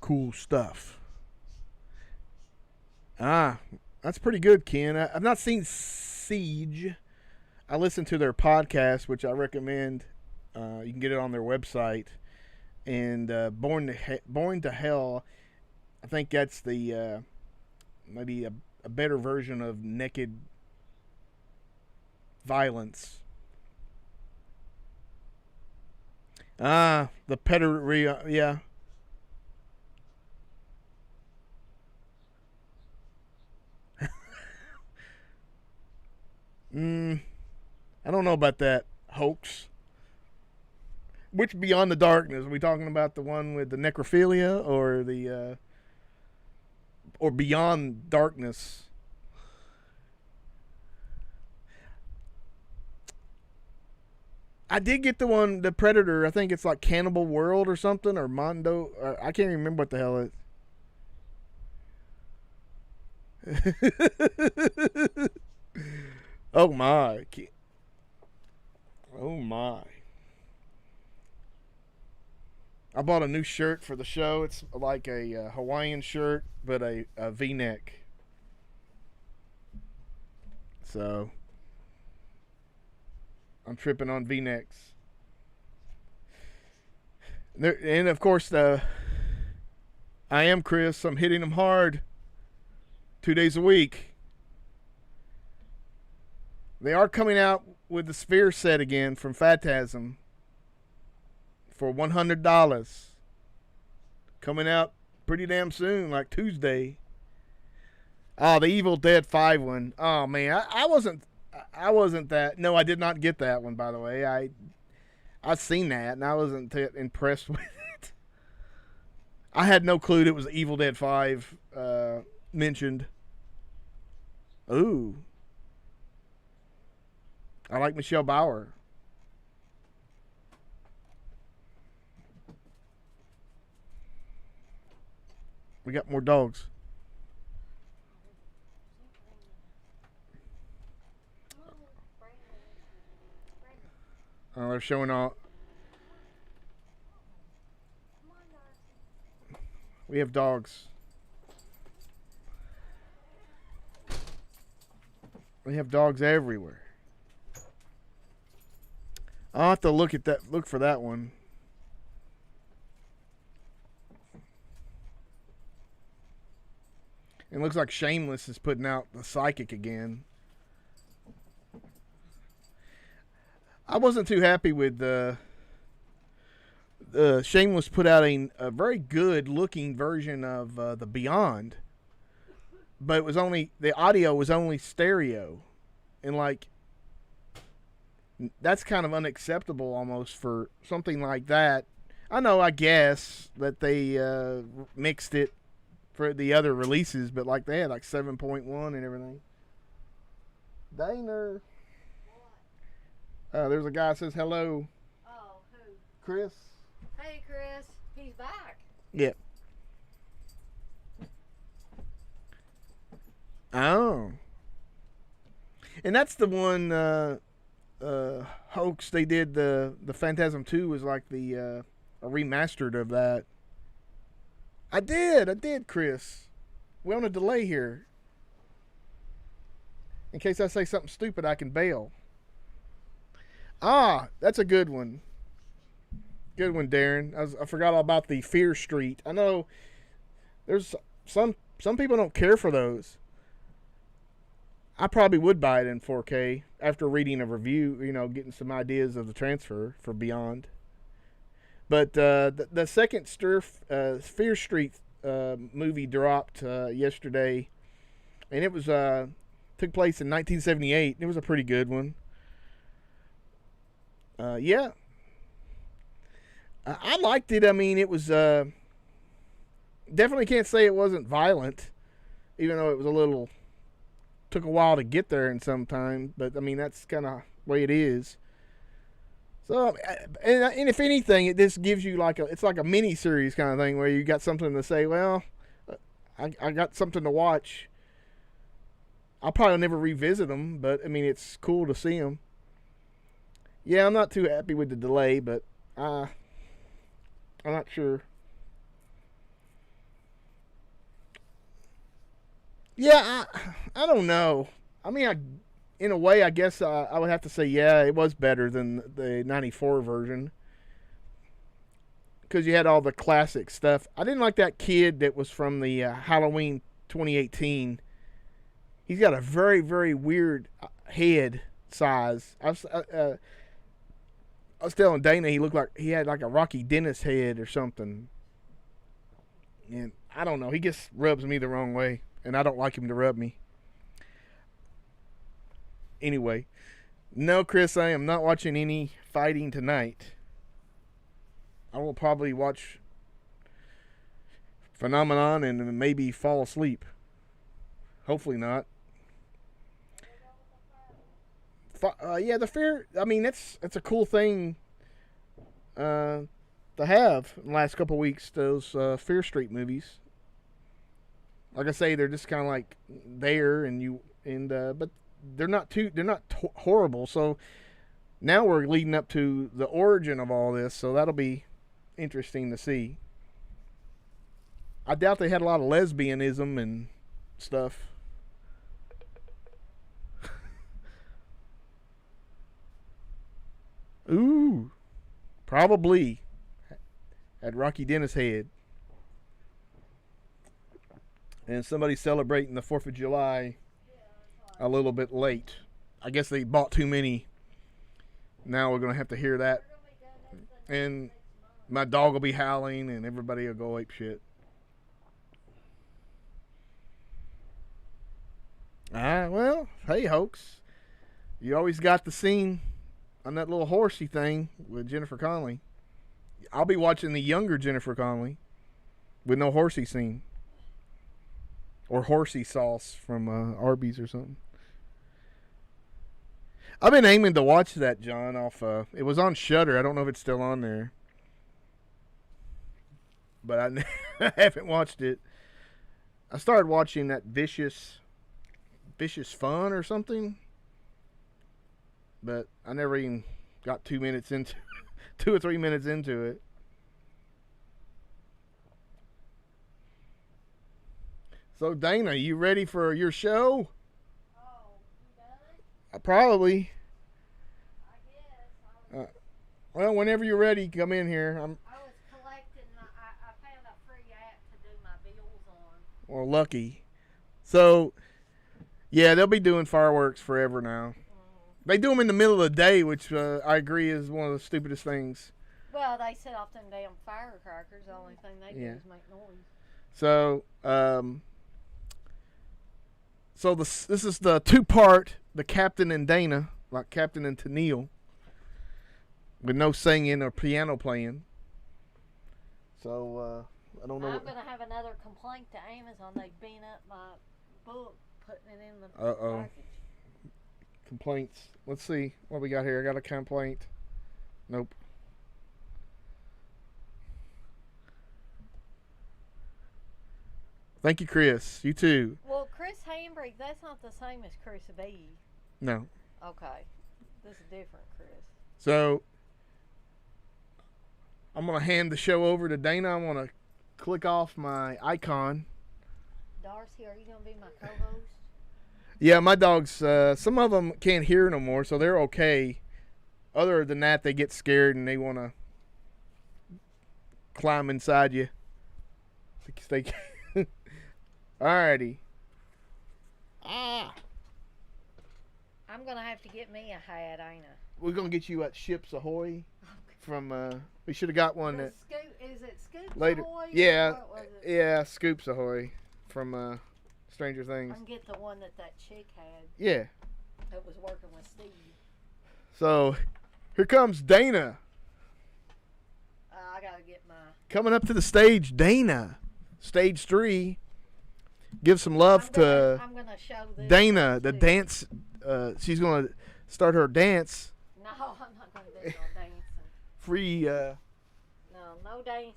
cool stuff. That's pretty good, Ken. I've not seen Siege. I listened to their podcast, which I recommend. You can get it on their website. And Born to Hell, I think that's the maybe a better version of Naked Violence. The Pederia, yeah. I don't know about that hoax. Which Beyond the Darkness? Are we talking about the one with the necrophilia or the or Beyond Darkness? I did get the one, the Predator. I think it's like Cannibal World or something, or Mondo. Or I can't even remember what the hell it is. Oh my. Oh my. I bought a new shirt for the show. It's like a Hawaiian shirt, but a V-neck. So I'm tripping on V-necks. And of course, I am Chris. I'm hitting them hard 2 days a week. They are coming out with the Sphere set again from Phantasm for $100. Coming out pretty damn soon, like Tuesday. Oh, the Evil Dead 5 one. Oh man, I wasn't that. No, I did not get that one, by the way. I've seen that and I wasn't impressed with it. I had no clue it was Evil Dead 5 mentioned. Ooh. I like Michelle Bauer. We got more dogs. Oh, they're showing all. We have dogs. We have dogs everywhere. I'll have to look for that one. It looks like Shameless is putting out The Psychic again. I wasn't too happy with Shameless put out a very good looking version of the Beyond, but the audio was only stereo, and like that's kind of unacceptable almost for something like that. I guess that they mixed it for the other releases, but like they had like 7.1 and everything. Daner. There's a guy that says hello. Oh, who? Chris. Hey, Chris. He's back. Yep. Oh. And that's the one hoax they did. The Phantasm 2 was like a remastered of that. I did, Chris. We're on a delay here. In case I say something stupid, I can bail. Ah, that's a good one. Good one, Darren. I forgot all about the Fear Street. I know there's some people don't care for those. I probably would buy it in 4K after reading a review, getting some ideas of the transfer for Beyond. But the second Fear Street movie dropped yesterday, and it was took place in 1978. It was a pretty good one. Yeah. I liked it. I mean, it was definitely can't say it wasn't violent, even though it was took a while to get there in some time. But I mean, that's kind of the way it is. So, and if anything, it just gives you it's like a mini series kind of thing where you got something to say. Well, I got something to watch. I'll probably never revisit them, but I mean, it's cool to see them. Yeah, I'm not too happy with the delay, but I'm not sure. Yeah, I don't know. I mean, in a way, I guess I would have to say, yeah, it was better than the 94 version. Because you had all the classic stuff. I didn't like that kid that was from the Halloween 2018. He's got a very, very weird head size. I was telling Dana he looked like he had like a Rocky Dennis head or something. And I don't know. He just rubs me the wrong way. And I don't like him to rub me. Anyway. No, Chris, I am not watching any fighting tonight. I will probably watch Phenomenon and maybe fall asleep. Hopefully not. Yeah, the Fear. I mean, it's a cool thing to have in the last couple of weeks. Those Fear Street movies. Like I say, they're just kind of like there, but they're not horrible. So now we're leading up to the origin of all this. So that'll be interesting to see. I doubt they had a lot of lesbianism and stuff. Ooh, probably had Rocky Dennis head. And somebody celebrating the 4th of July a little bit late. I guess they bought too many. Now we're going to have to hear that. And my dog will be howling and everybody will go ape shit. Well, hey, Hoax. You always got the scene on that little horsey thing with Jennifer Connelly. I'll be watching the younger Jennifer Connelly with no horsey scene. Or horsey sauce from Arby's or something. I've been aiming to watch that, John, off... it was on Shudder. I don't know if it's still on there. But I haven't watched it. I started watching that Vicious Fun or something. But I never even got 2 or 3 minutes into it. So, Dana, you ready for your show? Oh, you done? Probably. I guess. Well, whenever you're ready, come in here. I was collecting. I found a free app to do my bills on. Well, lucky. So, yeah, they'll be doing fireworks forever now. They do them in the middle of the day, which I agree is one of the stupidest things. Well, they set off them damn firecrackers. The only thing they do is make noise. So, this is the 2-part, the Captain and Dana, like Captain and Tennille, with no singing or piano playing. So, I don't know. I'm going to have another complaint to Amazon. They beat up my book, putting it in the package. Complaints. Let's see what we got here. I got a complaint. Nope. Thank you, Chris. You too. Well, Chris Hambrick, that's not the same as Chris B. No. Okay. This is different, Chris. So, I'm going to hand the show over to Dana. I'm going to click off my icon. Darcy, are you gonna be my co-host? Yeah, my dogs, some of them can't hear no more, so they're okay. Other than that, they get scared and they want to climb inside you. They Alrighty. Ah. I'm gonna have to get me a hat, ain't I? We're going to get you at Ships Ahoy from, we should have got one that Is it Scoops later. Ahoy, or Yeah, what was it? yeah, Scoops Ahoy from Stranger I Things. can get the one that chick had Yeah. that was working with Steve. So, here comes Dana. I gotta get my. Coming up to the stage, Dana. Stage 3. Give some love to I'm gonna show this Dana, the too. dance. She's going to start her dance. No, I'm not gonna do no dancing. Free No dancing.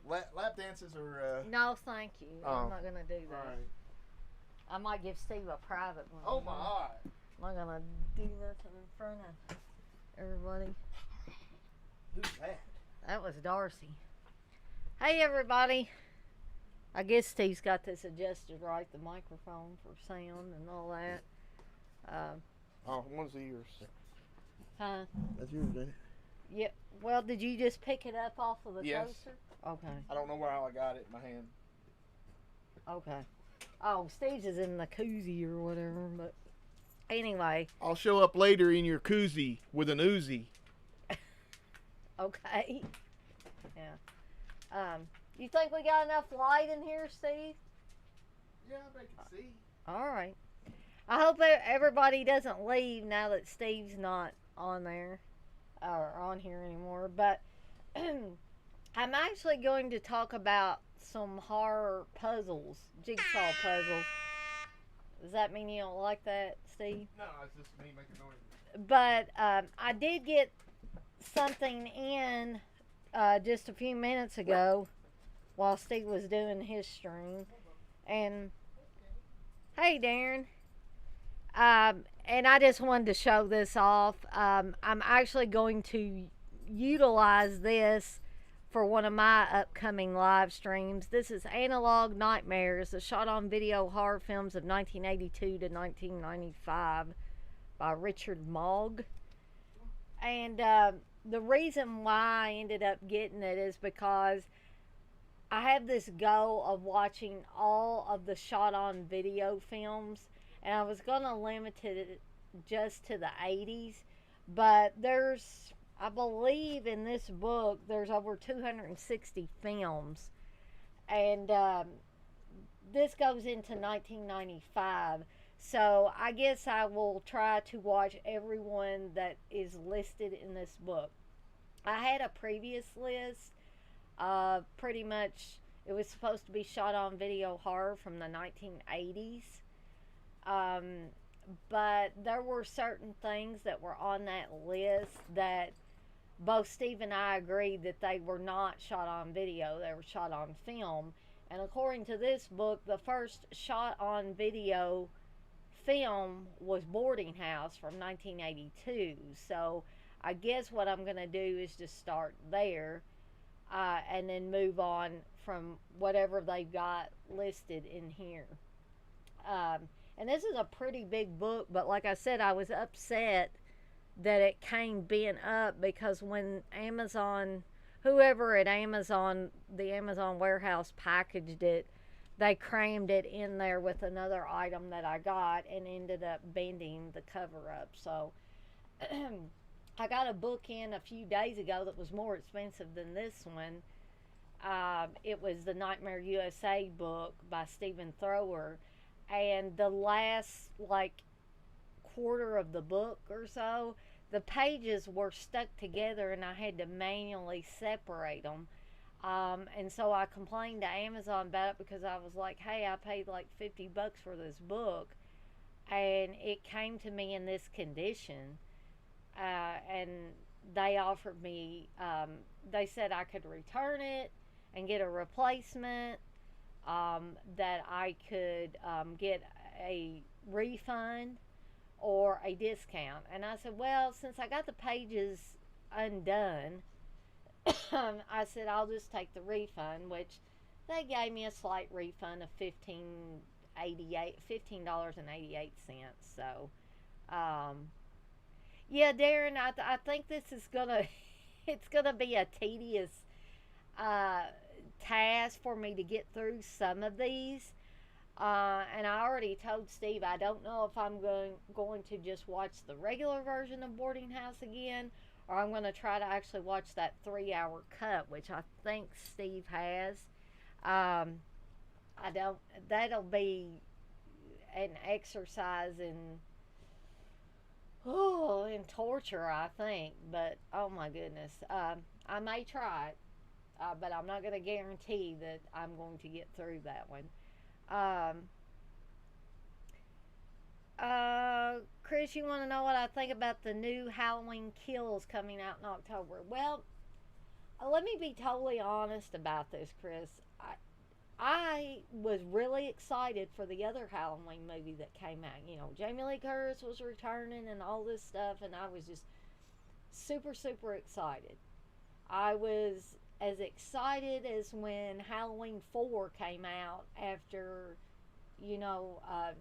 lap dances or. No, thank you. Oh. I'm not gonna do that. Alright. I might give Steve a private one. Oh my! I'm not gonna do nothing in front of everybody. Who's that? That was Darcy. Hey everybody. I guess Steve's got this adjusted right, the microphone for sound and all that. Oh, one's yours. Huh? That's yours, isn't it? Yeah. Well, did you just pick it up off of the Yes. toaster? Okay. I don't know how I got it in my hand. Okay. Oh, Steve's is in the koozie or whatever, but anyway. I'll show up later in your koozie with an Uzi. Okay. Yeah. You think we got enough light in here, Steve? Yeah, I can see. All right. I hope everybody doesn't leave now that Steve's not on there or on here anymore. But I'm actually going to talk about some horror puzzles, jigsaw puzzles. Does that mean you don't like that, Steve? No, it's just me making noise. But I did get something in just a few minutes ago while Steve was doing his stream. And hey, Darren. And I just wanted to show this off. I'm actually going to utilize this for one of my upcoming live streams. This is Analog Nightmares, the shot on video horror films of 1982 to 1995 by Richard Mogg. And the reason why I ended up getting it is because I have this goal of watching all of the shot on video films, and I was going to limit it just to the 80s, but there's, I believe in this book, there's over 260 films, and this goes into 1995, so I guess I will try to watch everyone that is listed in this book. I had a previous list, pretty much, it was supposed to be shot on video horror from the 1980s, but there were certain things that were on that list that both Steve and I agreed that they were not shot on video, they were shot on film. And according to this book, the first shot on video film was Boarding House from 1982. So I guess what I'm going to do is just start there and then move on from whatever they've got listed in here. And this is a pretty big book, but like I said, I was upset that it came bent up because when Amazon, whoever at Amazon, the Amazon warehouse packaged it, they crammed it in there with another item that I got and ended up bending the cover up. So I got a book in a few days ago that was more expensive than this one. It was the Nightmare USA book by Stephen Thrower, and the last quarter of the book or so, the pages were stuck together and I had to manually separate them. And so I complained to Amazon about it because I was like, hey, I paid like $50 for this book and it came to me in this condition. And they offered me, they said I could return it and get a replacement, that I could get a refund or a discount. And I said, well, since I got the pages undone, I said I'll just take the refund, which they gave me a slight refund of $15.88. So, yeah, Darren, I think this is gonna it's gonna be a tedious uh, task for me to get through some of these. And I already told Steve I don't know if I'm going to just watch the regular version of Boarding House again, or I'm going to try to actually watch that 3 hour cut, which I think Steve has. Um, I don't. That'll be an exercise in torture, I think. But oh my goodness, I may try it, but I'm not going to guarantee that I'm going to get through that one. Um, Chris, you want to know what I think about the new Halloween Kills coming out in October? Well, let me be totally honest about this, Chris. I was really excited for the other Halloween movie that came out. You know, Jamie Lee Curtis was returning and all this stuff, and I was just super, super excited. I was as excited as when Halloween 4 came out after,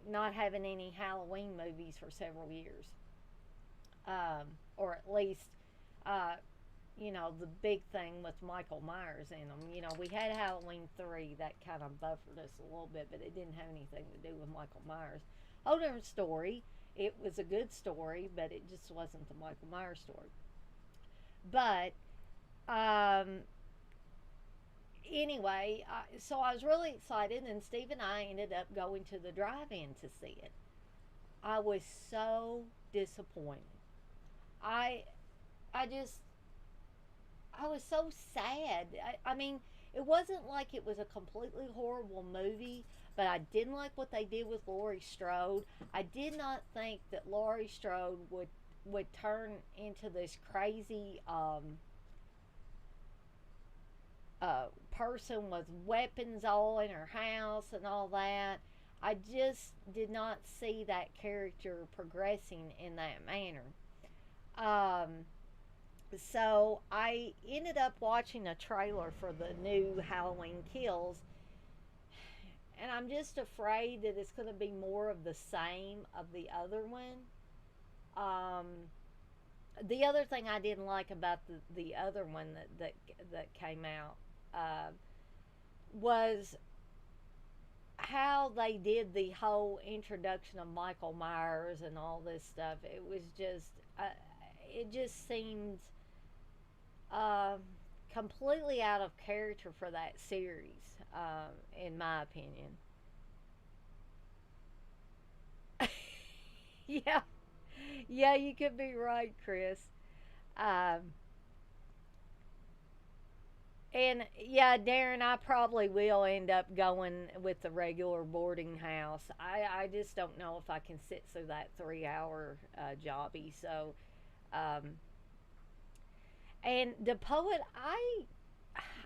not having any Halloween movies for several years. Or at least, uh, the big thing with Michael Myers in them. We had Halloween 3 that kind of buffered us a little bit, but it didn't have anything to do with Michael Myers. Whole different story. It was a good story, but it just wasn't the Michael Myers story. But, anyway, so I was really excited, and Steve and I ended up going to the drive-in to see it. I was so disappointed. I, I just, I was so sad. I mean, it wasn't like it was a completely horrible movie, but I didn't like what they did with Laurie Strode. I did not think that Laurie Strode would turn into this crazy person with weapons all in her house and all that. I just did not see that character progressing in that manner. Um, so I ended up watching a trailer for the new Halloween Kills, and I'm just afraid that it's going to be more of the same of the other one. Um, the other thing I didn't like about the other one that came out was how they did the whole introduction of Michael Myers and all this stuff. It just seemed um, completely out of character for that series, in my opinion. Yeah, yeah, you could be right, Chris. Um, and yeah, Darren, I probably will end up going with the regular boarding house. I just don't know if I can sit through that 3 hour jobby. So, um, and the poet,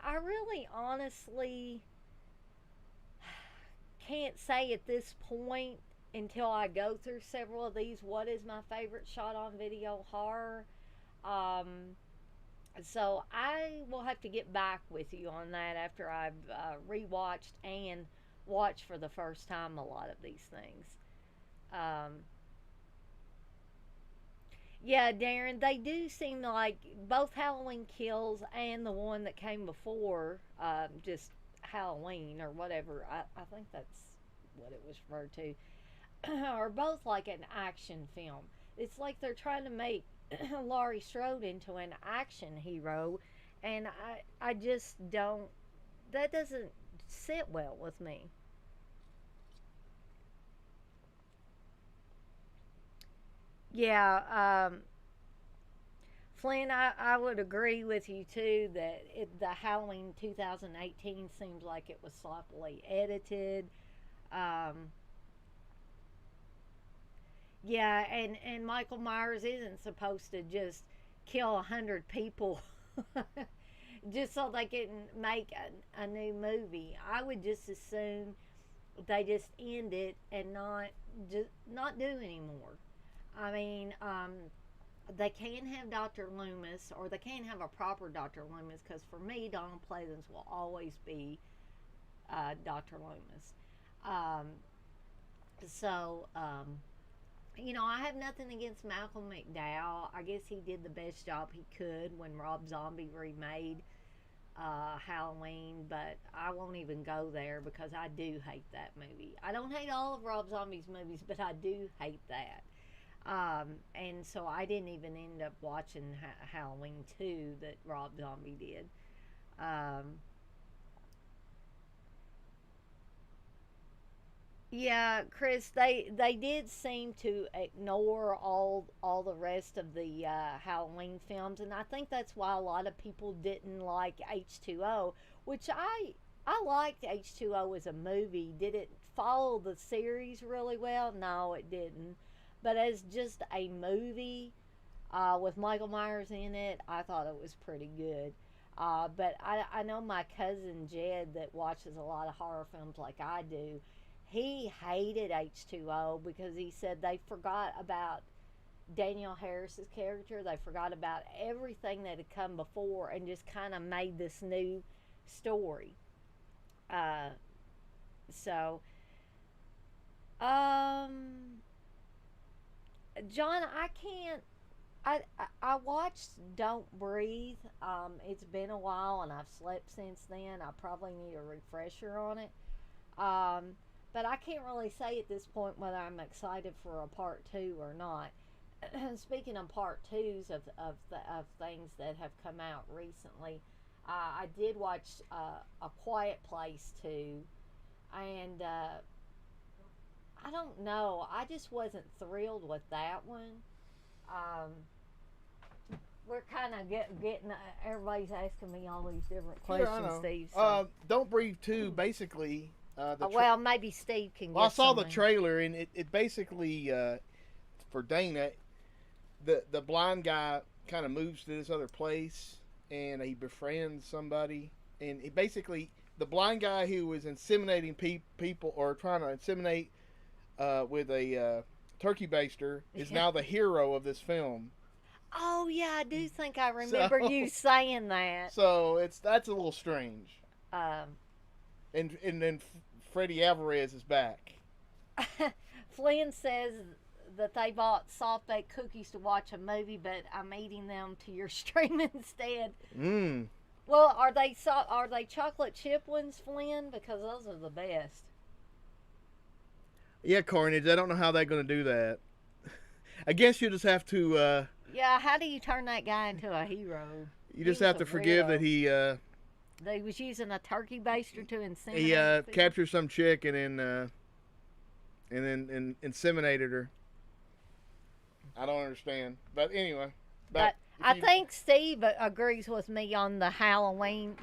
I really honestly can't say at this point until I go through several of these what is my favorite shot on video horror. Um, so I will have to get back with you on that after I've rewatched and watched for the first time a lot of these things. Um, yeah, Darren, they do seem like both Halloween Kills and the one that came before, just Halloween or whatever. I think that's what it was referred to, are both like an action film. It's like they're trying to make Laurie Strode into an action hero, and I just don't. That doesn't sit well with me. Yeah, Flynn, I would agree with you too that the Halloween 2018 seems like it was sloppily edited. Um, yeah, and Michael Myers isn't supposed to just kill 100 people just so they can make a new movie. I would just assume they just end it and not do anymore. I mean, they can have Dr. Loomis, or they can have a proper Dr. Loomis, because for me, Donald Pleasance will always be Dr. Loomis. Um, so, I have nothing against Malcolm McDowell. I guess he did the best job he could when Rob Zombie remade Halloween, but I won't even go there because I do hate that movie. I don't hate all of Rob Zombie's movies, but I do hate that. And so I didn't even end up watching Halloween 2 that Rob Zombie did. Yeah, Chris, they did seem to ignore all the rest of the Halloween films, and I think that's why a lot of people didn't like H2O, which I liked H2O as a movie. Did it follow the series really well? No, it didn't. But as just a movie with Michael Myers in it, I thought it was pretty good. But I know my cousin Jed that watches a lot of horror films like I do. He hated H2O because he said they forgot about Daniel Harris's character. They forgot about everything that had come before and just kind of made this new story. Uh, so, John, I can't. I watched Don't Breathe. It's been a while and I've slept since then. I probably need a refresher on it. But I can't really say at this point whether I'm excited for a part 2 or not. Speaking of part 2s of things that have come out recently, I did watch A Quiet Place 2, and I don't know. I just wasn't thrilled with that one. We're kind of getting. Everybody's asking me all these different questions, Steve. So. Don't Breathe 2, basically. Well, maybe Steve can. Well, I saw the trailer, and it basically for Dana, the blind guy kind of moves to this other place, and he befriends somebody, and he basically the blind guy who was inseminating people or trying to inseminate with a turkey baster is now the hero of this film. Oh yeah, I do think I remember you saying that. So that's a little strange. And then Freddie Alvarez is back. Flynn says that they bought soft baked cookies to watch a movie, but I'm eating them to your stream instead. Well, are they chocolate chip ones, Flynn? Because those are the best. Yeah, Carnage. I don't know how they're going to do that. I guess you just have to. Yeah, how do you turn that guy into a hero? You just have to forgive that he. They was using a turkey baster to inseminate. He captured some chick and then inseminated her. I don't understand, but anyway. But I think Steve agrees with me on the Halloween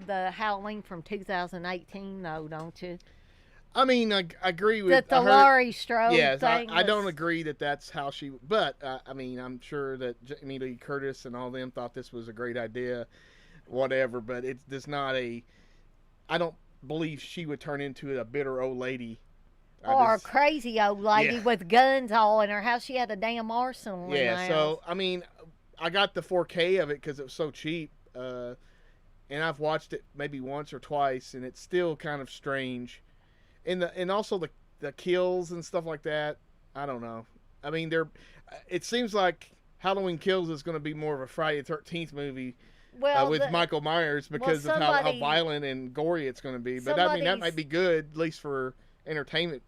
from 2018, though, don't you? I mean, I agree with that the Laurie Strode thing. I don't agree that that's how she. But I mean, I'm sure that Jamie Lee Curtis and all them thought this was a great idea. Whatever, but it's just not a. I don't believe she would turn into a bitter old lady. Or a crazy old lady with guns all in her house. She had a damn arsenal in her house. So, I mean, I got the 4K of it because it was so cheap. And I've watched it maybe once or twice, and it's still kind of strange. And also the kills and stuff like that, I don't know. I mean, it seems like Halloween Kills is going to be more of a Friday the 13th movie. With Michael Myers because of how violent and gory it's going to be. But I mean, that might be good, at least for entertainment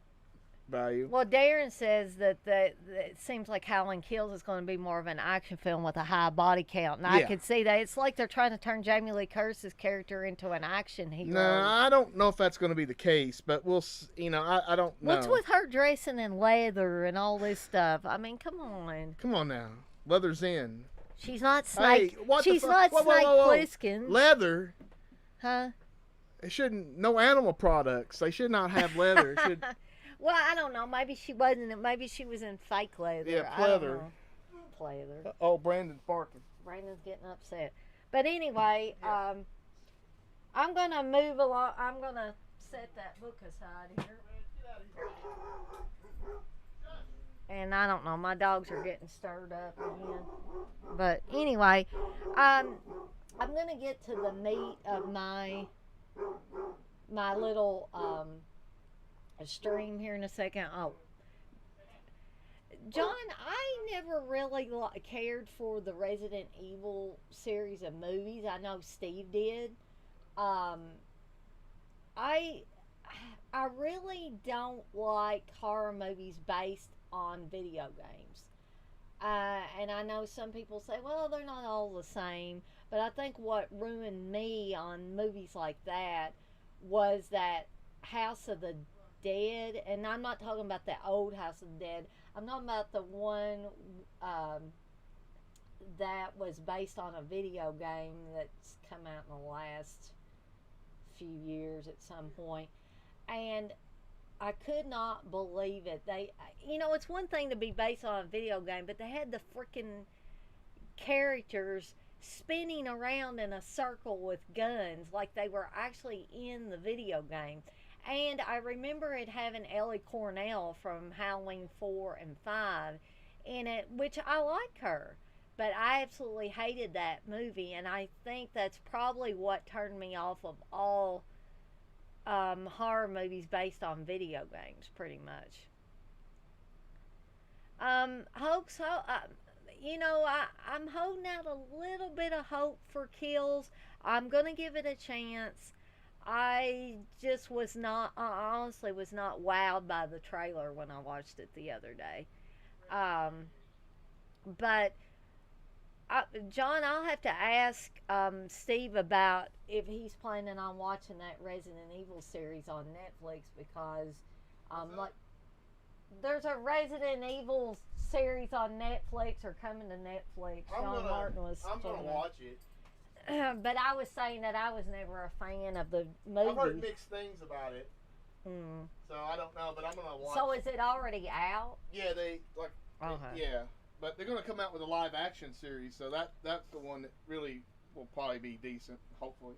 value. Well, Darren says that it seems like Howling Kills is going to be more of an action film with a high body count. And I could see that. It's like they're trying to turn Jamie Lee Curtis's character into an action hero. No, I don't know if that's going to be the case, but we'll, I don't know. What's with her dressing in leather and all this stuff? I mean, come on. Come on now. Leather's in. She's not Snake. Hey, she's not Snake Plissken. Leather? Huh? They shouldn't. No animal products. They should not have leather. Well, I don't know. Maybe she wasn't. Maybe she was in fake leather. Yeah, pleather. Pleather. Oh, Brandon's barking. Brandon's getting upset. But anyway, I'm gonna move along. I'm gonna set that book aside here. And I don't know, my dogs are getting stirred up again. But anyway, I'm going to get to the meat of my my little stream here in a second. Oh, John, I never really cared for the Resident Evil series of movies. I know Steve did. Um, I I really don't like horror movies based on video games. And I know some people say, well, they're not all the same. But I think what ruined me on movies like that was that House of the Dead. And I'm not talking about the old House of the Dead. I'm talking about the one um, that was based on a video game that's come out in the last few years at some point. And I could not believe it. It's one thing to be based on a video game, but they had the freaking characters spinning around in a circle with guns like they were actually in the video game. And I remember it having Ellie Cornell from Halloween 4 and 5 in it, which I like her. But I absolutely hated that movie, and I think that's probably what turned me off of all horror movies based on video games, pretty much. Hoax, I'm holding out a little bit of hope for Kills. I'm going to give it a chance. I honestly was not wowed by the trailer when I watched it the other day. But John, I'll have to ask Steve about if he's planning on watching that Resident Evil series on Netflix because, like, there's a Resident Evil series on Netflix or coming to Netflix. I'm gonna watch it. But I was saying that I was never a fan of the movie. I've heard mixed things about it, Mm. so I don't know. But I'm gonna watch. So is it already out? Yeah, they like. Okay. Yeah, but they're gonna come out with a live action series, so that's the one that really will probably be decent, hopefully.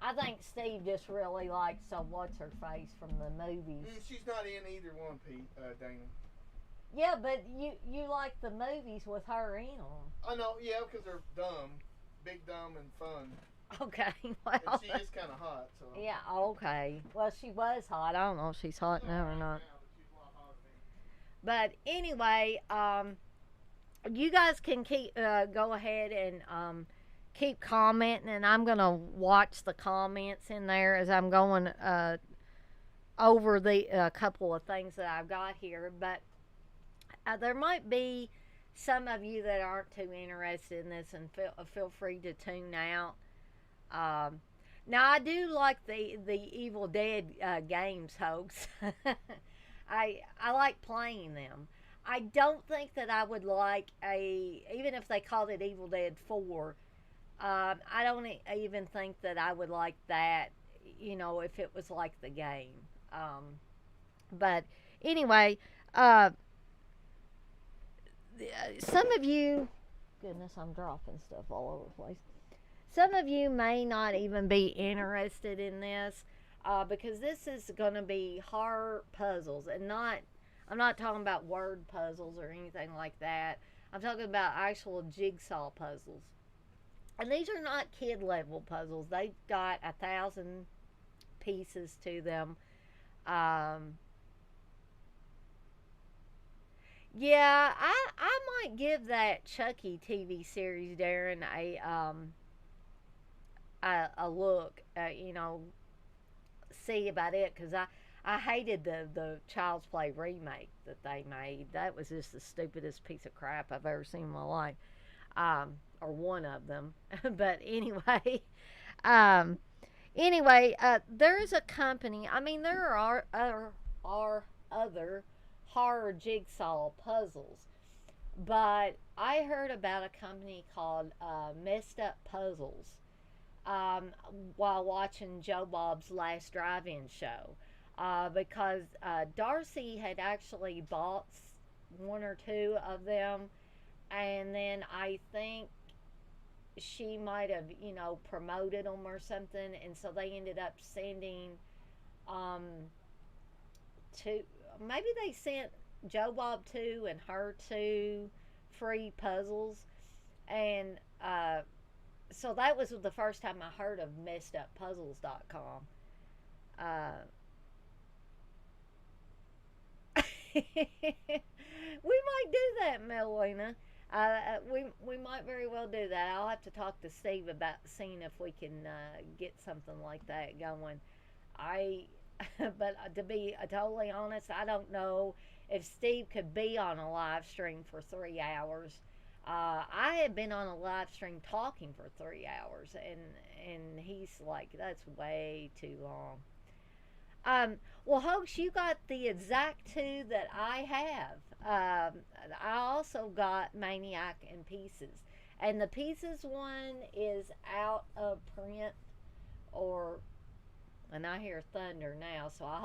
I think Steve just really likes what's her face from the movies. She's not in either one, Pete, Dana. Yeah, but you like the movies with her in them. I know, yeah, because they're dumb, big, dumb, and fun. Okay, well. And she is kind of hot, so. Yeah, okay. Well, she was hot. I don't know if she's hot now or not. But anyway, you guys can keep go ahead and keep commenting, and I'm gonna watch the comments in there as I'm going over the couple of things that I've got here. But there might be some of you that aren't too interested in this, and feel free to tune out. Now I do like the Evil Dead games, hoax. I like playing them. I don't think that I would like even if they called it Evil Dead 4. I don't even think that I would like that, if it was like the game. But anyway, some of you, goodness, I'm dropping stuff all over the place. Some of you may not even be interested in this because this is going to be horror puzzles, and I'm not talking about word puzzles or anything like that. I'm talking about actual jigsaw puzzles. And these are not kid level puzzles. They've got 1,000 pieces to them. Yeah, I might give that Chucky TV series, Darren, a look. See about it, because I hated the Child's Play remake that they made. That was just the stupidest piece of crap I've ever seen in my life. Or one of them. But anyway, there's a company. I mean, there are other horror jigsaw puzzles, but I heard about a company called Messed Up Puzzles while watching Joe Bob's Last Drive-In show, because Darcy had actually bought one or two of them, and then I think she might have, promoted them or something, and so they ended up sending maybe they sent Joe Bob 2 and her 2 free puzzles, and so that was the first time I heard of messeduppuzzles.com. Uh, we might do that, Melina. We might very well do that. I'll have to talk to Steve about seeing if we can get something like that going. I, but to be totally honest, I don't know if Steve could be on a live stream for 3 hours. I had been on a live stream talking for 3 hours, and he's like, that's way too long. Well, Hoax, you got the exact two that I have. I also got Maniac and Pieces, and the Pieces one is out of print, or and I hear thunder now, so I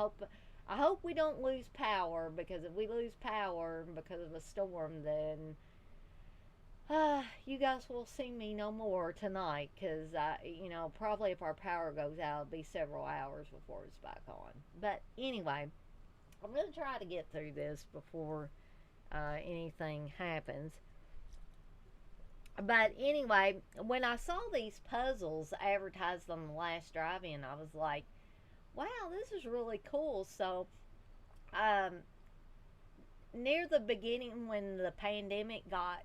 hope we don't lose power, because if we lose power because of a storm, then you guys will see me no more tonight, because probably if our power goes out, it'll be several hours before it's back on. But anyway, I'm going to try to get through this before anything happens. But anyway, when I saw these puzzles advertised on the last drive-in, I was like, wow, this is really cool. So near the beginning, when the pandemic got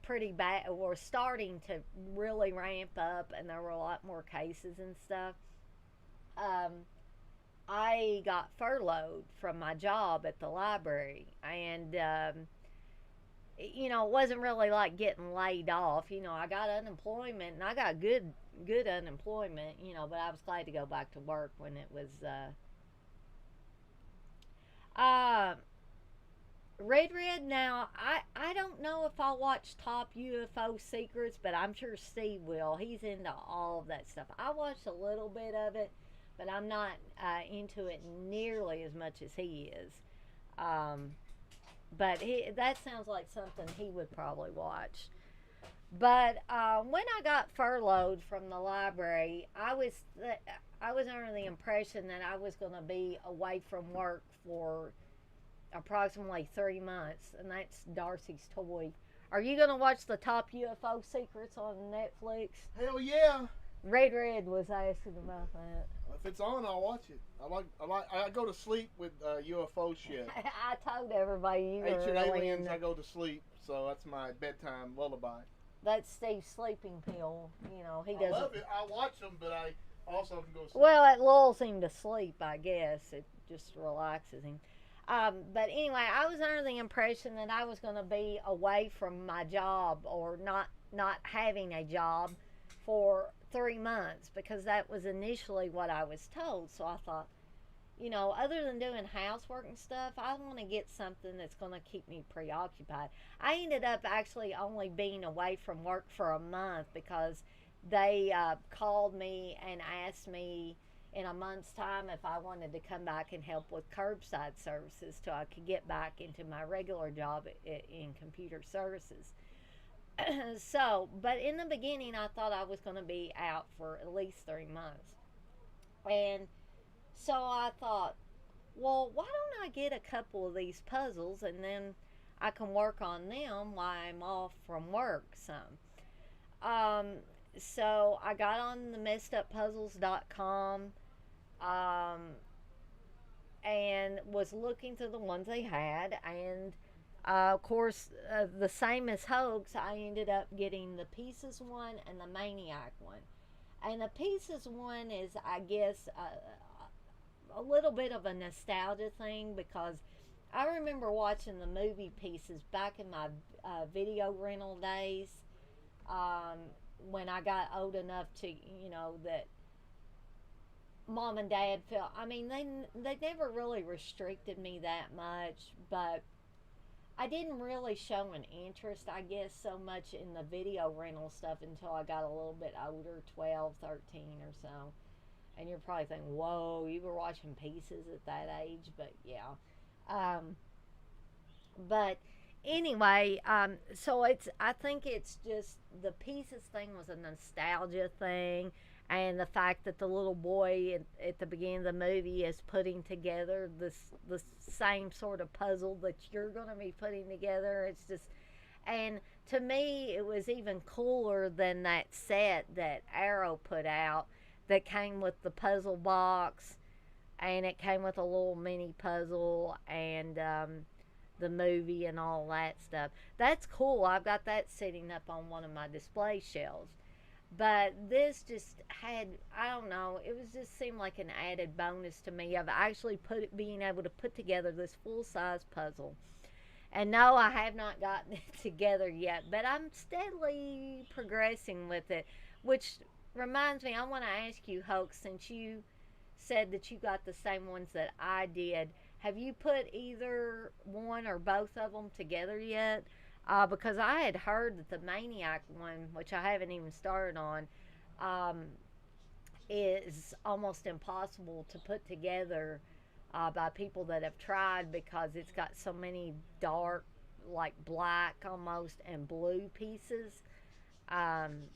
pretty bad, or starting to really ramp up, and there were a lot more cases and stuff, I got furloughed from my job at the library, and it wasn't really like getting laid off. I got unemployment, and I got good unemployment, but I was glad to go back to work when it was Red. Now, I don't know if I'll watch Top UFO Secrets, but I'm sure Steve will. He's into all of that stuff. I watched a little bit of it, but I'm not into it nearly as much as he is. But that sounds like something he would probably watch. But when I got furloughed from the library, I was under the impression that I was going to be away from work for approximately 3 months, and that's Darcy's toy. Are you going to watch the Top UFO Secrets on Netflix? Hell yeah! Red was asking about that. If it's on, I'll watch it. I go to sleep with UFO shit. I told everybody you were Ancient really aliens, into. I go to sleep, so that's my bedtime lullaby. That's Steve's sleeping pill. He doesn't. I love it. I watch them, but I also can go to sleep. Well, it lulls him to sleep, I guess. It just relaxes him. But anyway, I was under the impression that I was going to be away from my job, or not having a job, for 3 months, because that was initially what I was told. So I thought, other than doing housework and stuff, I want to get something that's going to keep me preoccupied. I ended up actually only being away from work for a month, because they called me and asked me in a month's time if I wanted to come back and help with curbside services till I could get back into my regular job in computer services. So, but in the beginning, I thought I was going to be out for at least 3 months. And so I thought, well, why don't I get a couple of these puzzles, and then I can work on them while I'm off from work some. So I got on the messeduppuzzles.com, and was looking through the ones they had, and of course, the same as Hoax, I ended up getting the Pieces one and the Maniac one. And the Pieces one is, I guess, a little bit of a nostalgia thing, because I remember watching the movie Pieces back in my video rental days, when I got old enough to, that Mom and Dad felt, they never really restricted me that much, but I didn't really show an interest, I guess, so much in the video rental stuff until I got a little bit older, 12, 13 or so. And you're probably thinking, whoa, you were watching Pieces at that age, but yeah. But anyway, so I think it's just, the Pieces thing was a nostalgia thing, and the fact that the little boy at the beginning of the movie is putting together the same sort of puzzle that you're going to be putting together. It's just, and to me, it was even cooler than that set that Arrow put out that came with the puzzle box, and it came with a little mini puzzle and the movie and all that stuff. That's cool. I've got that sitting up on one of my display shelves. But this just had, I don't know, it was just seemed like an added bonus to me of actually being able to put together this full size puzzle. And no, I have not gotten it together yet, but I'm steadily progressing with it. Which reminds me, I want to ask you, Hoax, since you said that you got the same ones that I did, have you put either one or both of them together yet? Because I had heard that the Maniac one, which I haven't even started on, um, is almost impossible to put together by people that have tried because it's got so many dark, like black almost, and blue pieces.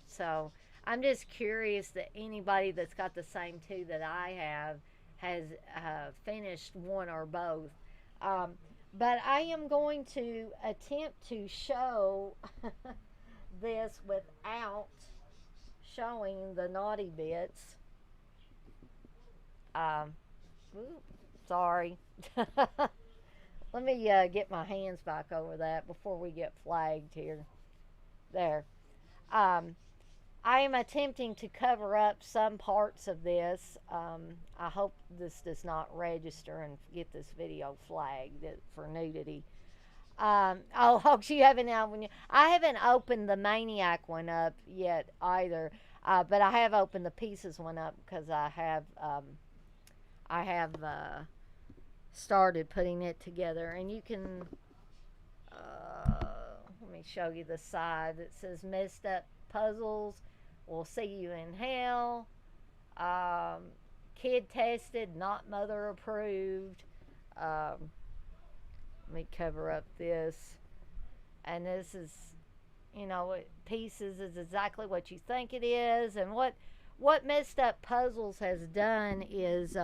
So I'm just curious that anybody that's got the same two that I have has finished one or both. Um, but I am going to attempt to show this without showing the naughty bits. Um, ooh, sorry. Let me get my hands back over that before we get flagged here. There. Um, I am attempting to cover up some parts of this. I hope this does not register and get this video flagged for nudity. Oh, Hoax, you haven't I haven't opened the Maniac one up yet either, but I have opened the Pieces one up because I have started putting it together, and you can. Let me show you the side that says "Messed Up Puzzles." We'll see you in hell. Kid tested, not mother approved. Let me cover up this. And this is, Pieces is exactly what you think it is. And what Messed Up Puzzles has done is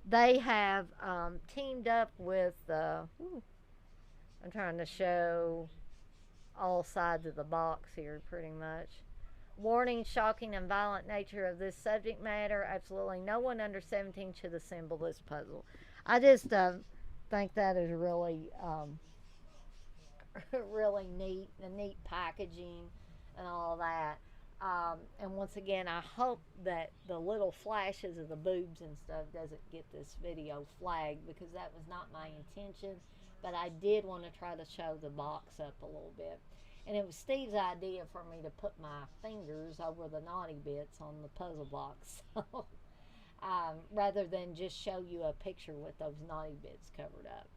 they have teamed up with, I'm trying to show all sides of the box here pretty much. Warning, shocking and violent nature of this subject matter. Absolutely no one under 17 should assemble this puzzle. I just think that is really, really neat. The neat packaging and all that. And once again, I hope that the little flashes of the boobs and stuff doesn't get this video flagged because that was not my intention. But I did want to try to show the box up a little bit. And it was Steve's idea for me to put my fingers over the naughty bits on the puzzle box. So, rather than just show you a picture with those naughty bits covered up.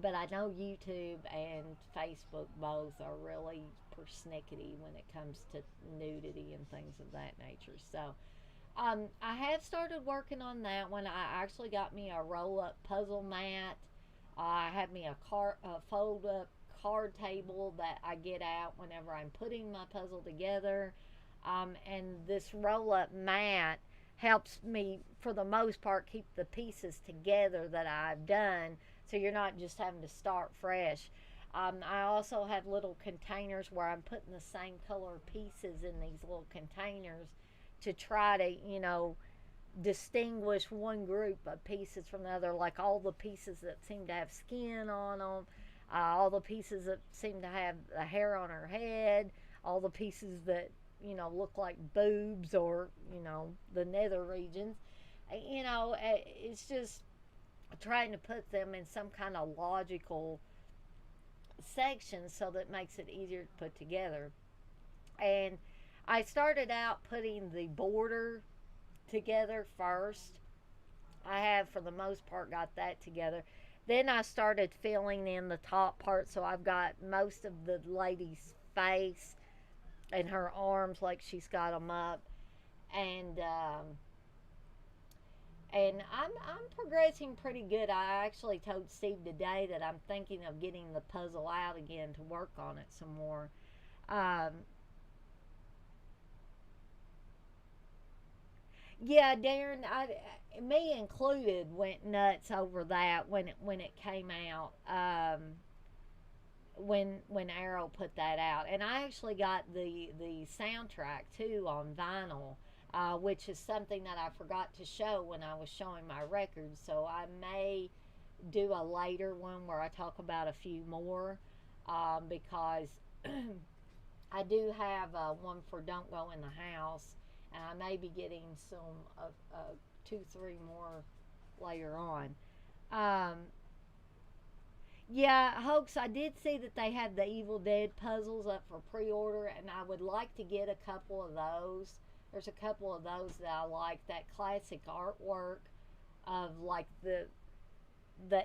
But I know YouTube and Facebook both are really persnickety when it comes to nudity and things of that nature. So I have started working on that one. I actually got me a roll-up puzzle mat. I have me a fold-up card table that I get out whenever I'm putting my puzzle together. And this roll-up mat helps me, for the most part, keep the pieces together that I've done, so you're not just having to start fresh. I also have little containers where I'm putting the same color pieces in these little containers to try to, distinguish one group of pieces from the other, like all the pieces that seem to have skin on them, all the pieces that seem to have a hair on her head, all the pieces that, look like boobs or, the nether regions. It's just trying to put them in some kind of logical section so that it makes it easier to put together. And I started out putting the border together first. I have, for the most part, got that together. Then I started filling in the top part, so I've got most of the lady's face and her arms like she's got them up. And I'm progressing pretty good. I actually told Steve today that I'm thinking of getting the puzzle out again to work on it some more. Yeah, Darren, me included, went nuts over that when it came out. When Arrow put that out, and I actually got the soundtrack too on vinyl, which is something that I forgot to show when I was showing my records. So I may do a later one where I talk about a few more, because I do have one for Don't Go in the House, and I may be getting some two, three more later on. Um, yeah, Hoax, I did see that they had the Evil Dead puzzles up for pre-order, and I would like to get a couple of those. There's a couple of those that I like. That classic artwork of like the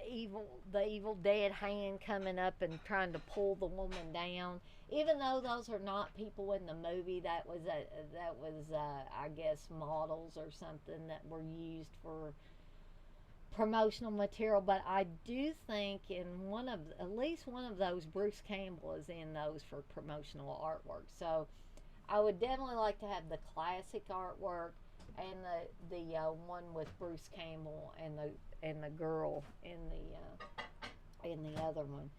evil dead hand coming up and trying to pull the woman down. Even though those are not people in the movie, that was I guess models or something that were used for promotional material. But I do think in at least one of those, Bruce Campbell is in those for promotional artwork. So I would definitely like to have the classic artwork and the one with Bruce Campbell and the girl in the other one.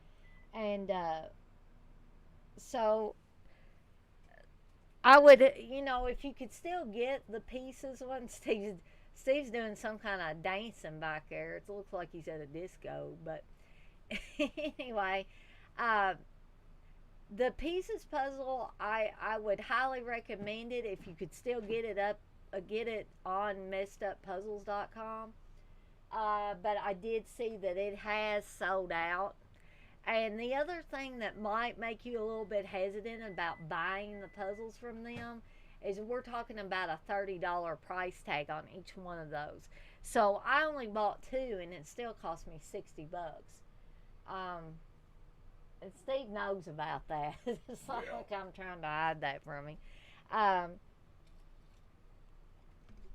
And so I would, if you could still get the pieces one. Steve's doing some kind of dancing back there. It looks like he's at a disco, but anyway, the pieces puzzle, I would highly recommend it if you could still get it on messeduppuzzles.com. But I did see that it has sold out. And the other thing that might make you a little bit hesitant about buying the puzzles from them is we're talking about a $30 price tag on each one of those. So I only bought two, and it still cost me $60. And Steve knows about that. It's not like I'm trying to hide that from him.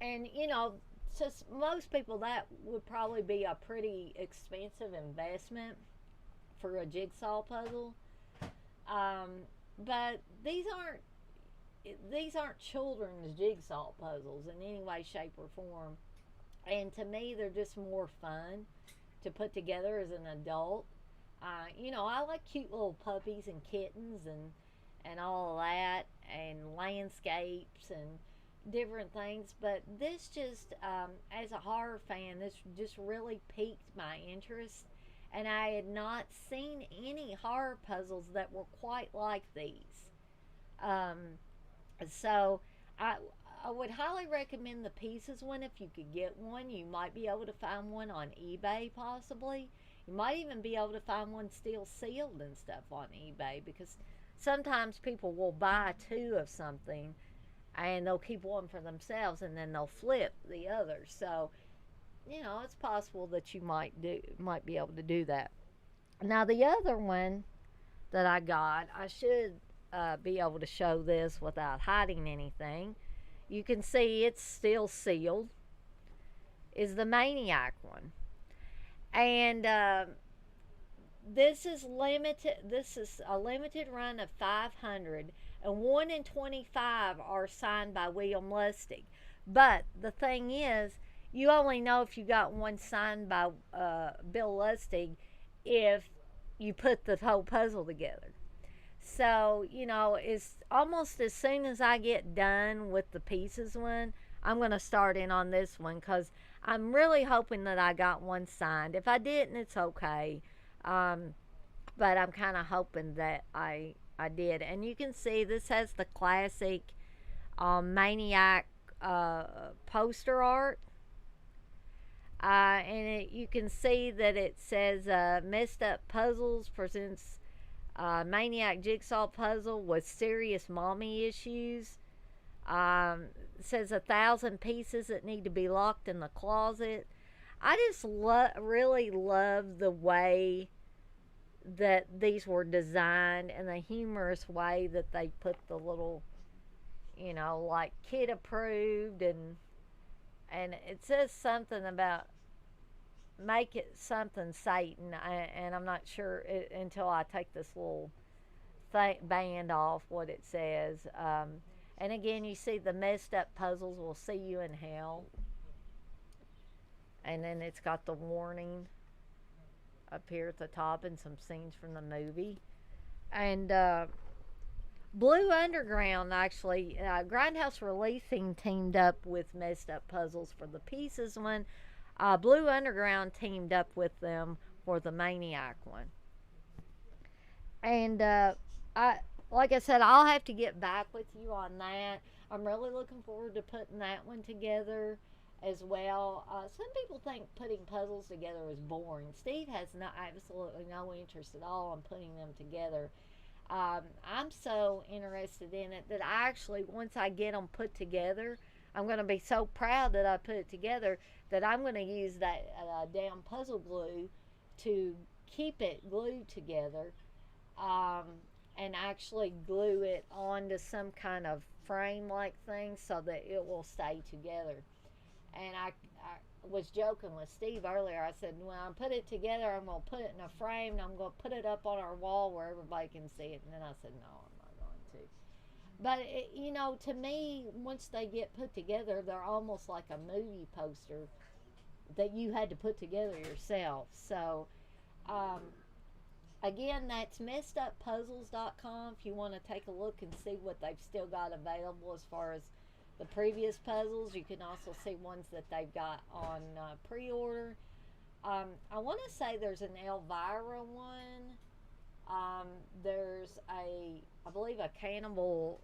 And to most people, that would probably be a pretty expensive investment for a jigsaw puzzle. But these aren't children's jigsaw puzzles in any way, shape, or form. And to me, they're just more fun to put together as an adult. I like cute little puppies and kittens and all of that, and landscapes and different things. But this just, as a horror fan, this just really piqued my interest. And I had not seen any horror puzzles that were quite like these. So I would highly recommend the pieces one if you could get one. You might be able to find one on eBay possibly. You might even be able to find one still sealed and stuff on eBay, because sometimes people will buy two of something and they'll keep one for themselves and then they'll flip the other. So, it's possible that you might be able to do that. Now the other one that I got, I should be able to show this without hiding anything. You can see it's still sealed. Is the Maniac one. And this is limited. This is a limited run of 500, and 1 in 25 are signed by William Lustig. But the thing is, you only know if you got one signed by Bill Lustig if you put the whole puzzle together. So, it's almost as soon as I get done with the pieces one, I'm going to start in on this one, because I'm really hoping that I got one signed. If I didn't, it's okay. But I'm kind of hoping that I did. And you can see this has the classic Maniac poster art. And you can see that it says Messed Up Puzzles presents Maniac Jigsaw Puzzle with serious mommy issues. It says 1,000 pieces that need to be locked in the closet. I just really love the way that these were designed, and the humorous way that they put the little, like kid approved, and it says something about make it something Satan, and I'm not sure until I take this little band off what it says. And again, you see the Messed Up Puzzles will see you in hell. And then it's got the warning up here at the top and some scenes from the movie. And Blue Underground actually, Grindhouse Releasing teamed up with Messed Up Puzzles for the Pieces one. Blue Underground teamed up with them for the Maniac one. And I, like I said, I'll have to get back with you on that. I'm really looking forward to putting that one together as well. Some people think putting puzzles together is boring. Steve has absolutely no interest at all in putting them together. I'm so interested in it that I actually, once I get them put together, I'm going to be so proud that I put it together that I'm going to use that damn puzzle glue to keep it glued together, um, and actually glue it onto some kind of frame like thing so that it will stay together. And I was joking with Steve earlier. I said, when I put it together, I'm going to put it in a frame and I'm going to put it up on our wall where everybody can see it. And then I said, no, I'm not going to. But, to me, once they get put together, they're almost like a movie poster that you had to put together yourself. So, um, again, that's messeduppuzzles.com if you want to take a look and see what they've still got available as far as the previous puzzles. You can also see ones that they've got on pre-order. I want to say there's an Elvira one. There's I believe a Campbell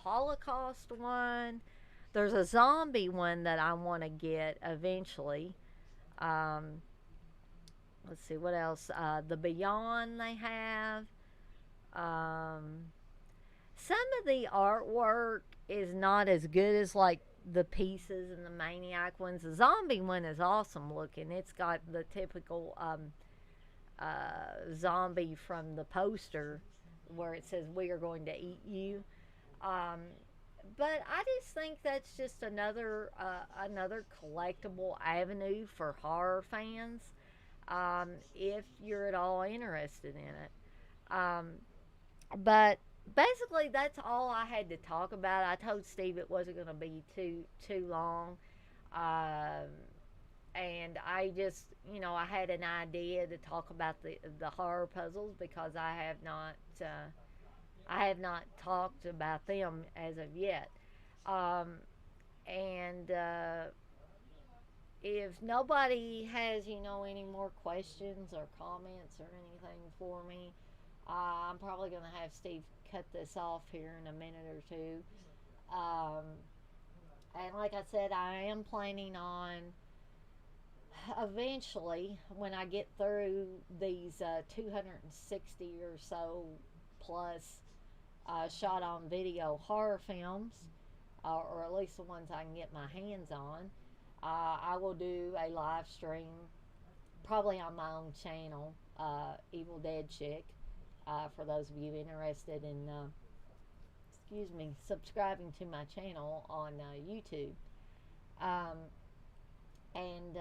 Holocaust one. There's a zombie one that I want to get eventually. Um, let's see what else. The Beyond they have. Um, some of the artwork is not as good as like the pieces and the Maniac ones. The zombie one is awesome looking. It's got the typical zombie from the poster where it says "We are going to eat you." Um, but I just think that's just another collectible avenue for horror fans, if you're at all interested in it. But basically, that's all I had to talk about. I told Steve it wasn't going to be too long, um, and I just, I had an idea to talk about the horror puzzles because I have not talked about them as of yet. Um, and if nobody has, any more questions or comments or anything for me, I'm probably going to have Steve cut this off here in a minute or two. Um, and like I said, I am planning on eventually, when I get through these 260 or so plus shot on video horror films, or at least the ones I can get my hands on, I will do a live stream, probably on my own channel, Evil Dead Chick, for those of you interested in, subscribing to my channel on YouTube. Um, and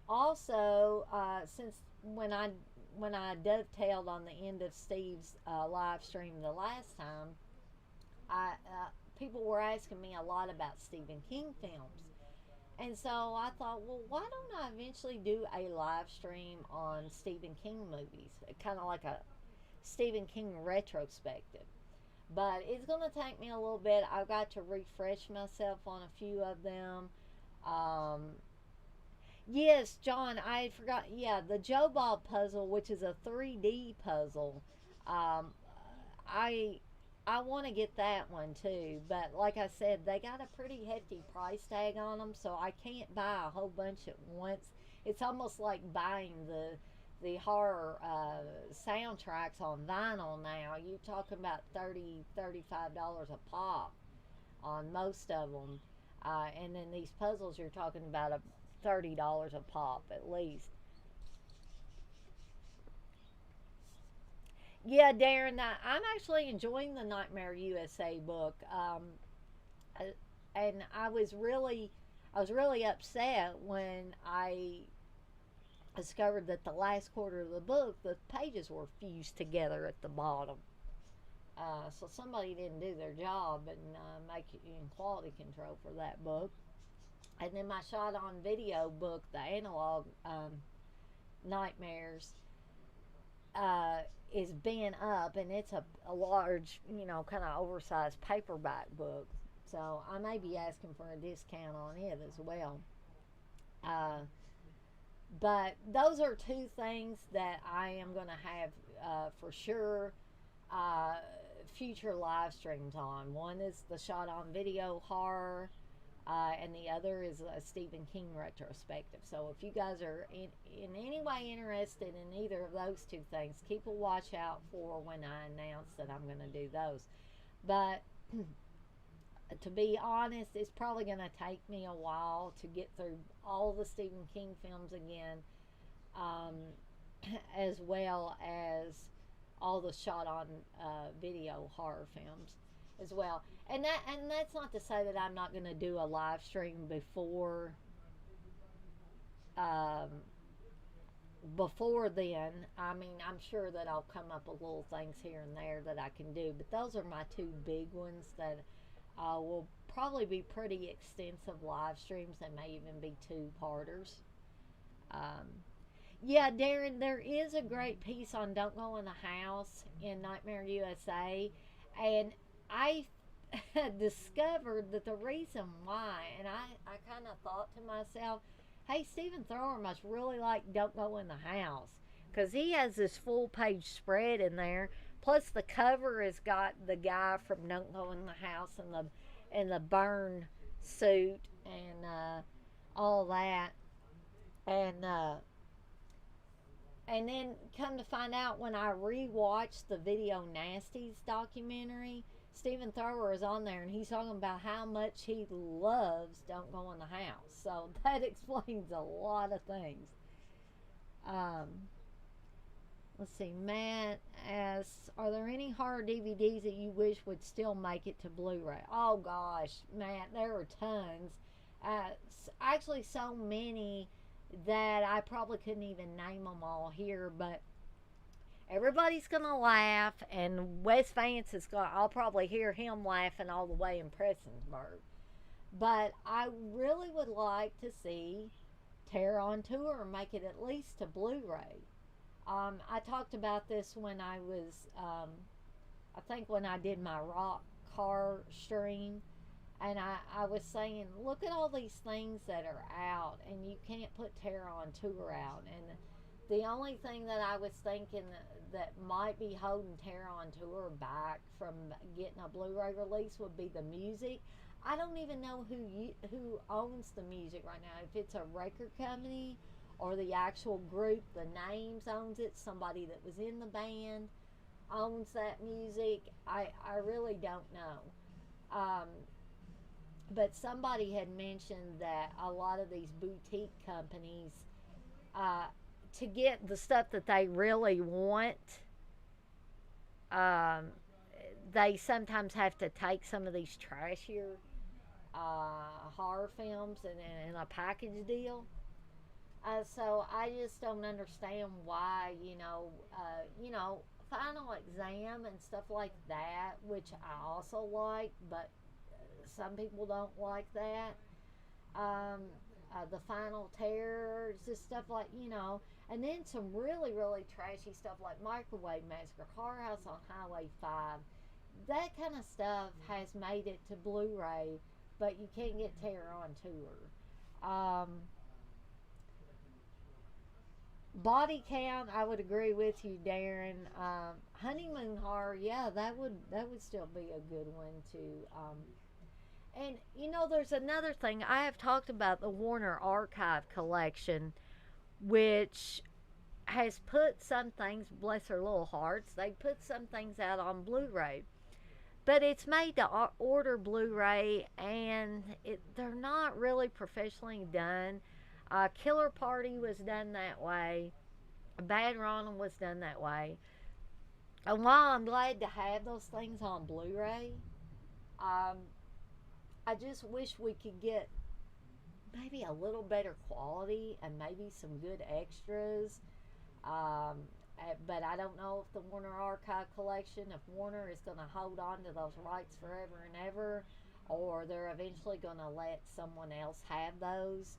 also, since when I dovetailed on the end of Steve's live stream the last time, people were asking me a lot about Stephen King films. And so I thought, well, why don't I eventually do a live stream on Stephen King movies? Kind of like a Stephen King retrospective. But it's going to take me a little bit. I've got to refresh myself on a few of them. Yes, John, I forgot. Yeah, the Joe Bob puzzle, which is a 3D puzzle. Um, I I want to get that one too, but like I said, they got a pretty hefty price tag on them, so I can't buy a whole bunch at once. It's almost like buying the horror soundtracks on vinyl now. You're talking about $35 a pop on most of them, and then these puzzles you're talking about $30 a pop at least. Yeah, Darren, I'm actually enjoying the Nightmare USA book, uh, and I was really upset when I discovered that the last quarter of the book, the pages were fused together at the bottom. So somebody didn't do their job and make it in quality control for that book. And then my shot on video book, the analog nightmares, uh, is bent up, and it's a large, kind of oversized paperback book. So I may be asking for a discount on it as well. But those are two things that I am going to have for sure future live streams on. One is the shot on video horror, and the other is a Stephen King retrospective. So if you guys are in any way interested in either of those two things, keep a watch out for when I announce that I'm going to do those. But to be honest, it's probably going to take me a while to get through all the Stephen King films again, as well as all the shot on video horror films as well. And that's not to say that I'm not going to do a live stream before then. I mean, I'm sure that I'll come up with little things here and there that I can do, but those are my two big ones that will probably be pretty extensive live streams. They may even be two-parters. Yeah, Darren, there is a great piece on Don't Go in the House in Nightmare USA, and I discovered that the reason why, and I kind of thought to myself, hey, Stephen Thrower must really like Don't Go in the House, because he has this full-page spread in there, plus the cover has got the guy from Don't Go in the House and the burn suit and all that, and then come to find out when I rewatched the Video Nasties documentary, Stephen Thrower is on there and he's talking about how much he loves Don't Go in the House. So that explains a lot of things. Let's see, Matt asks, are there any horror DVDs that you wish would still make it to Blu-ray? Oh gosh, Matt, there are tons. Actually, so many that I probably couldn't even name them all here, but everybody's gonna laugh, and Wes Vance is gonna, I'll probably hear him laughing all the way in Prestonsburg. But I really would like to see Terror on Tour make it at least to Blu-ray. I talked about this when I was, I think when I did my rock car stream, and I was saying, look at all these things that are out, and you can't put Terror on Tour out. And the only thing that I was thinking that might be holding Terror on Tour back from getting a Blu-ray release would be the music. I don't even know who owns the music right now. If it's a record company or the actual group, the names owns it, somebody that was in the band owns that music. I really don't know. But somebody had mentioned that a lot of these boutique companies, to get the stuff that they really want, they sometimes have to take some of these trashier horror films in a package deal. So I just don't understand why, Final Exam and stuff like that, which I also like, but some people don't like that. The Final Terrors, just stuff like, and then some really, really trashy stuff like Microwave Massacre, Horror House on Highway 5. That kind of stuff has made it to Blu-ray, but you can't get Terror on Tour. Body Count, I would agree with you, Darren. Honeymoon Horror, yeah, that would still be a good one too. And there's another thing. I have talked about the Warner Archive collection, which has put some things, bless their little hearts, they put some things out on Blu-ray. But it's made to order Blu-ray, and they're not really professionally done. Killer Party was done that way. Bad Ronald was done that way. And while I'm glad to have those things on Blu-ray, I just wish we could get maybe a little better quality and maybe some good extras. But I don't know if the Warner Archive collection, if Warner is going to hold on to those rights forever and ever, or they're eventually going to let someone else have those,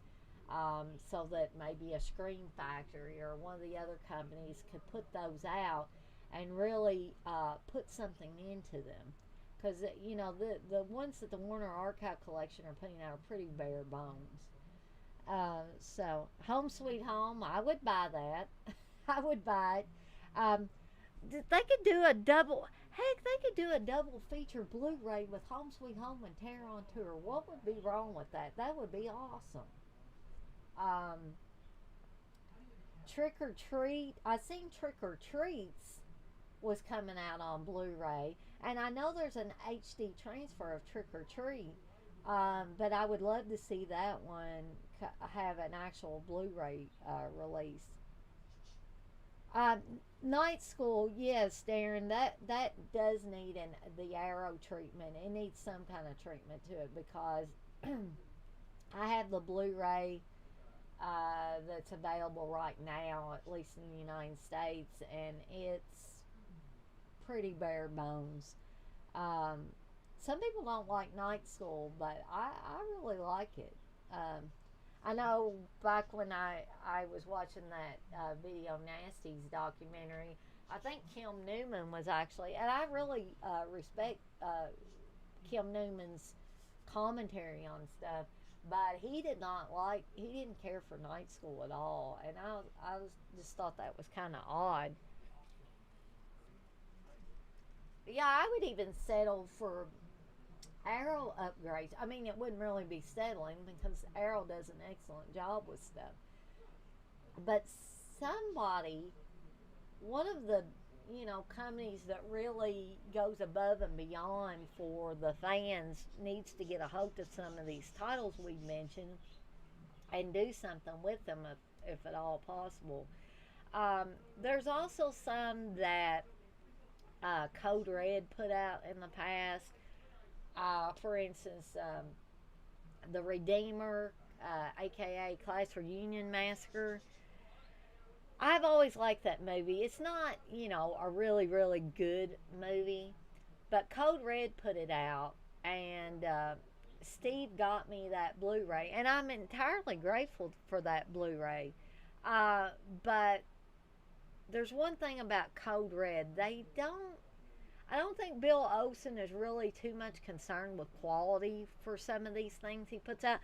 so that maybe a Screen Factory or one of the other companies could put those out and really put something into them. Because, the ones that the Warner Archive Collection are putting out are pretty bare bones. So, Home Sweet Home, I would buy that. I would buy it. They could do a double. Heck, they could do a double feature Blu-ray with Home Sweet Home and Terror on Tour. What would be wrong with that? That would be awesome. Trick or Treat. I seen Trick or Treats was coming out on Blu-ray, and I know there's an HD transfer of Trick or Treat, but I would love to see that one have an actual Blu-ray release. Night School, yes, Darren, that does need the Arrow treatment. It needs some kind of treatment to it because I have the Blu-ray that's available right now, at least in the United States, and it's pretty bare bones. Some people don't like Night School, but I really like it. I know back when I was watching that Video Nasties documentary, I think Kim Newman was actually, and I really respect Kim Newman's commentary on stuff, but he didn't care for Night School at all, and I just thought that was kind of odd. Yeah, I would even settle for Arrow upgrades. I mean, it wouldn't really be settling because Arrow does an excellent job with stuff. But one of the, companies that really goes above and beyond for the fans needs to get a hold of some of these titles we mentioned and do something with them if at all possible. There's also some that Code Red put out in the past. For instance, The Redeemer, aka Class Reunion Massacre. I've always liked that movie. It's not, a really, really good movie, but Code Red put it out, and Steve got me that Blu-ray, and I'm entirely grateful for that Blu-ray. But there's one thing about Code Red. I don't think Bill Olsen is really too much concerned with quality for some of these things he puts out.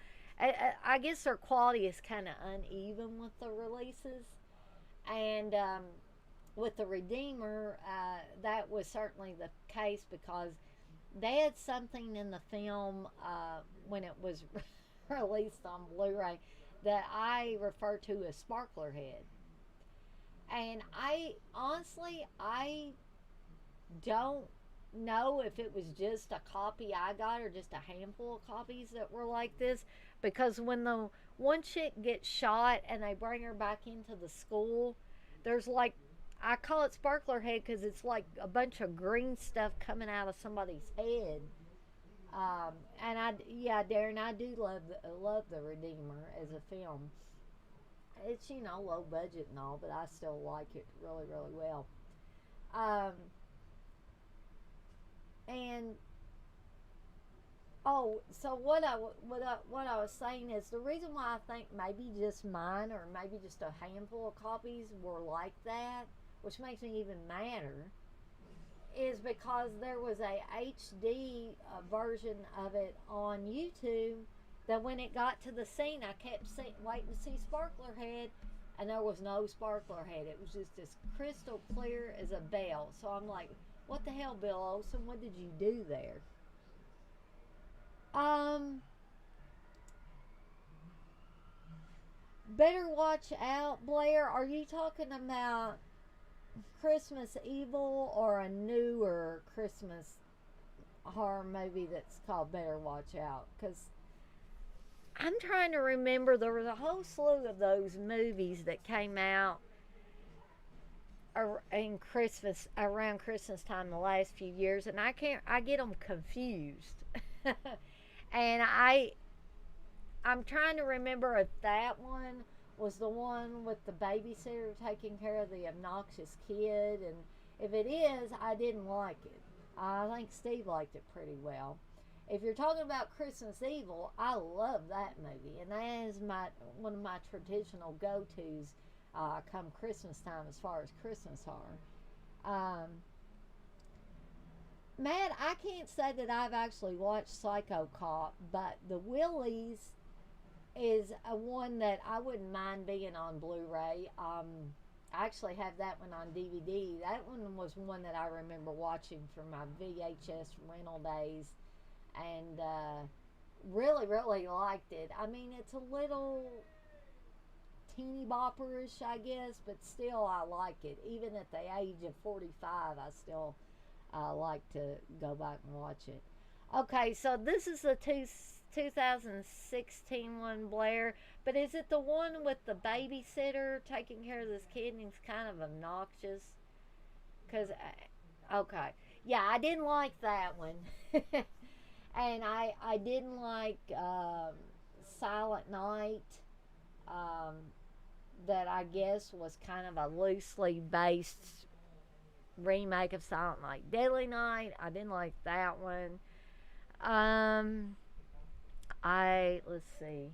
I guess their quality is kind of uneven with the releases. And with The Redeemer, that was certainly the case because they had something in the film when it was released on Blu-ray that I refer to as Sparkler Head. And I don't know if it was just a copy I got or just a handful of copies that were like this, because when the one chick gets shot and they bring her back into the school, there's like, I call it Sparkler Head because it's like a bunch of green stuff coming out of somebody's head. And Darren, I do love The Redeemer as a film. It's, low budget and all, but I still like it really, really well. So what I was saying is the reason why I think maybe just mine or maybe just a handful of copies were like that, which makes me even madder, is because there was a HD version of it on YouTube that when it got to the scene, I kept waiting to see Sparkler Head, and there was no Sparkler Head. It was just as crystal clear as a bell. So I'm like, what the hell, Bill Olsen? What did you do there? Better watch out, Blair. Are you talking about Christmas Evil or a newer Christmas horror movie that's called Better Watch Out? Because I'm trying to remember, there was a whole slew of those movies that came out around Christmas time the last few years, and I get them confused. And I'm trying to remember if that one was the one with the babysitter taking care of the obnoxious kid, and if it is, I didn't like it. I think Steve liked it pretty well. If you're talking about Christmas Evil, I love that movie, and that is one of my traditional go-tos come Christmas time as far as Christmas horror. Um, Matt, I can't say that I've actually watched Psycho Cop, but the Willies is a one that I wouldn't mind being on Blu-ray. I actually have that one on DVD. That one was one that I remember watching from my VHS rental days, and really, really liked it. I mean, it's a little teeny bopperish, I guess, but still I like it. Even at the age of 45, I still like to go back and watch it. Okay, so this is the 2016 one, Blair, but is it the one with the babysitter taking care of this kid and he's kind of obnoxious? Because, okay. Yeah, I didn't like that one. And I didn't like Silent Night. Um, that I guess was kind of a loosely based remake of Silent Night, Deadly Night. I didn't like that one. Let's see.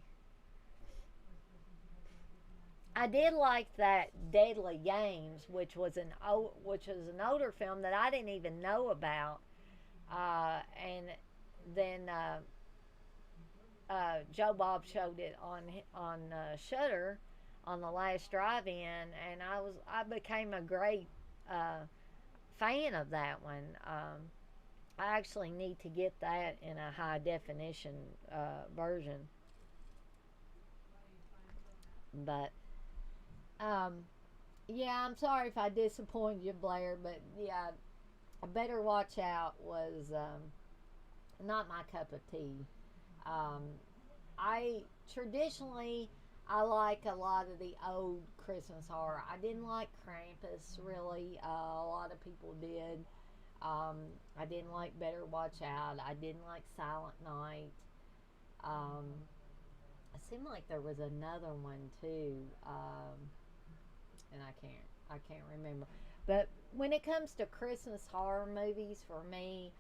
I did like that Deadly Games, which was an older film that I didn't even know about, and then Joe Bob showed it on Shudder on the last drive-in, and I became a great fan of that one. I actually need to get that in a high definition version. But yeah, I'm sorry if I disappointed you, Blair. But yeah, I Better Watch Out was not my cup of tea. Um, I traditionally I like a lot of the old Christmas horror. I didn't like Krampus really. A lot of people did. I didn't like Better Watch Out. I didn't like Silent Night. Um, it seemed like there was another one too, and I can't remember. But when it comes to Christmas horror movies, for me,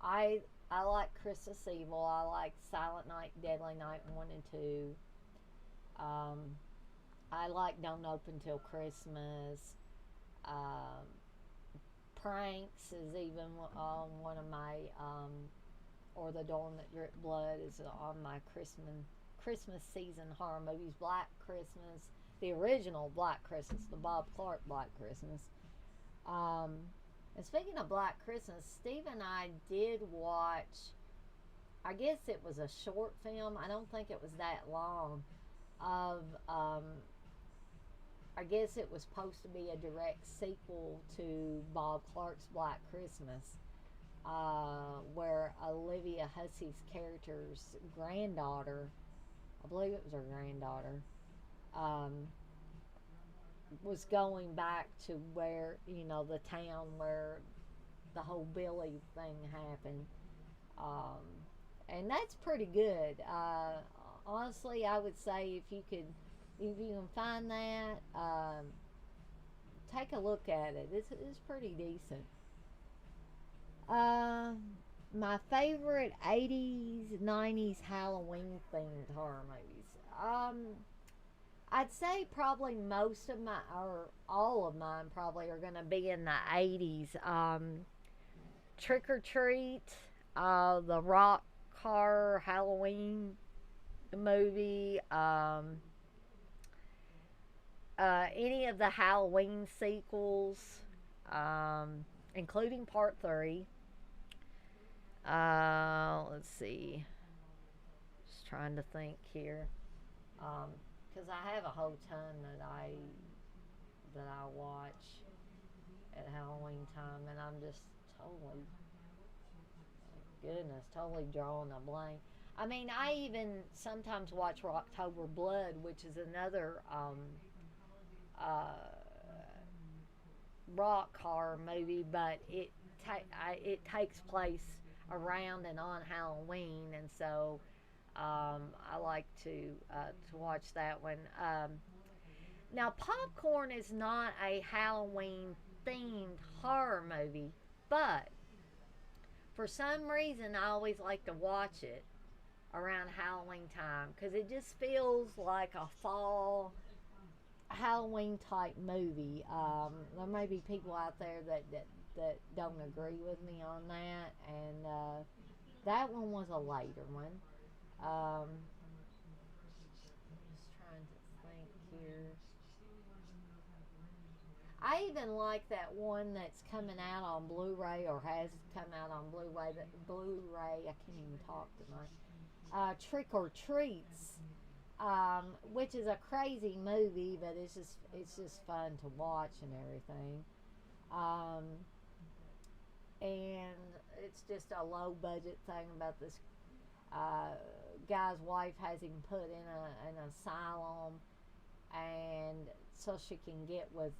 I like Christmas Evil. I like Silent Night, Deadly Night 1 and 2. I like Don't Open Till Christmas. Pranks is even one of my, or The Dawn That Dripped Blood is on my Christmas season horror movies. Black Christmas, the original Black Christmas, the Bob Clark Black Christmas. And speaking of Black Christmas, Steve and I did watch, I guess it was a short film. I don't think it was that long. Of, I guess it was supposed to be a direct sequel to Bob Clark's Black Christmas, where Olivia Hussey's character's granddaughter, I believe it was her granddaughter, was going back to where, the town where the whole Billy thing happened. And that's pretty good. Honestly, I would say if you can find that, take a look at it. It's pretty decent. My favorite 80s, 90s Halloween themed horror movies. I'd say probably most of my, or all of mine probably are going to be in the 80s. Trick or Treat, the Rock Horror Halloween movie, any of the Halloween sequels, including Part 3. Let's see. Just trying to think here. Because I have a whole ton that I watch at Halloween time, and I'm just totally, totally drawing a blank. I mean, I even sometimes watch October Blood, which is another rock horror movie, but it takes place around and on Halloween, and so I like to watch that one. Now, Popcorn is not a Halloween themed horror movie, but for some reason I always like to watch it around Halloween time because it just feels like a fall Halloween type movie. There may be people out there that don't agree with me on that, and that one was a later one. Just trying to think here. I even like that one that's coming out on Blu-ray or has come out on Blu-ray. I can't even talk tonight. Trick or Treats, which is a crazy movie, but it's just fun to watch and everything. And it's just a low budget thing about this guy's wife has him put in an asylum, and so she can get with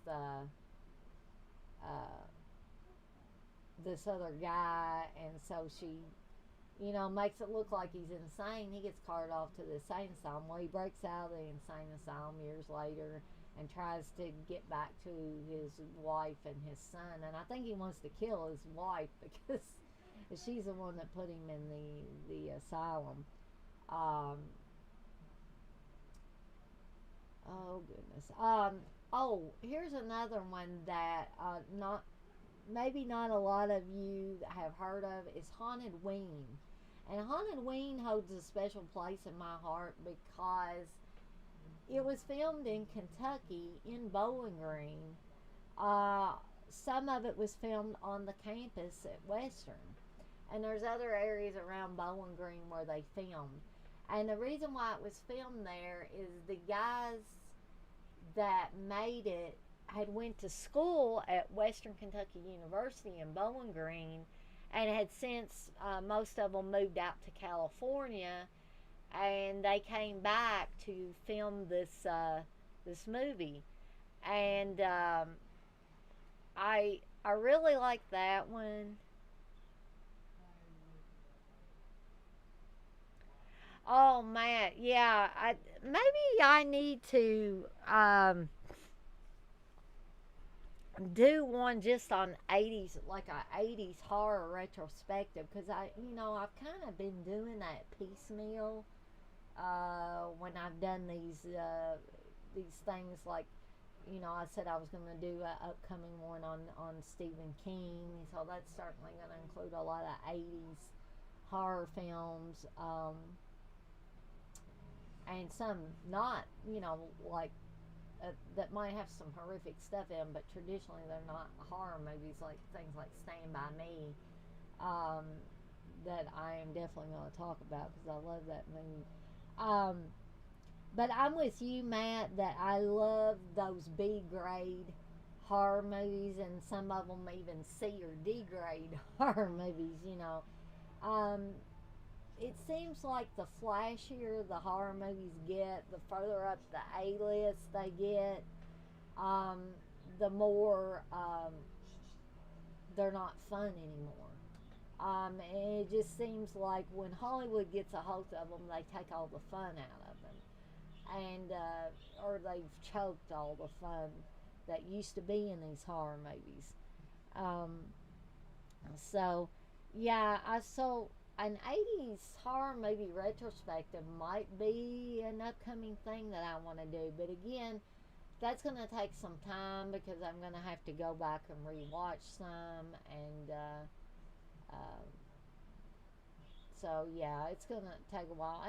this other guy, and so she, makes it look like he's insane. He gets carted off to the insane asylum. Well, he breaks out of the insane asylum years later and tries to get back to his wife and his son. And I think he wants to kill his wife because she's the one that put him in the asylum. Oh goodness. Here's another one that maybe not a lot of you have heard of. Is Haunted Ween. And Haunted Ween holds a special place in my heart because it was filmed in Kentucky in Bowling Green. Some of it was filmed on the campus at Western. And there's other areas around Bowling Green where they filmed. And the reason why it was filmed there is the guys that made it had went to school at Western Kentucky University in Bowling Green, and had since, most of them moved out to California, and they came back to film this movie. And I really like that one. Oh man, yeah. Maybe I need to do one just on 80s, like a 80s horror retrospective, because I've kind of been doing that piecemeal when I've done these things. Like, I said I was going to do an upcoming one on Stephen King, so that's certainly going to include a lot of 80s horror films. And some not, like, that might have some horrific stuff in them, but traditionally they're not horror movies, like things like Stand By Me, that I am definitely going to talk about because I love that movie. But I'm with you, Matt, that I love those B-grade horror movies, and some of them even C or D grade horror movies, It seems like the flashier the horror movies get, the further up the A-list they get, the more they're not fun anymore. And it just seems like when Hollywood gets a hold of them, they take all the fun out of them. And, or they've choked all the fun that used to be in these horror movies. So, yeah, an 80s horror movie retrospective might be an upcoming thing that I want to do. But again, that's going to take some time because I'm going to have to go back and rewatch some. And so, yeah, it's going to take a while.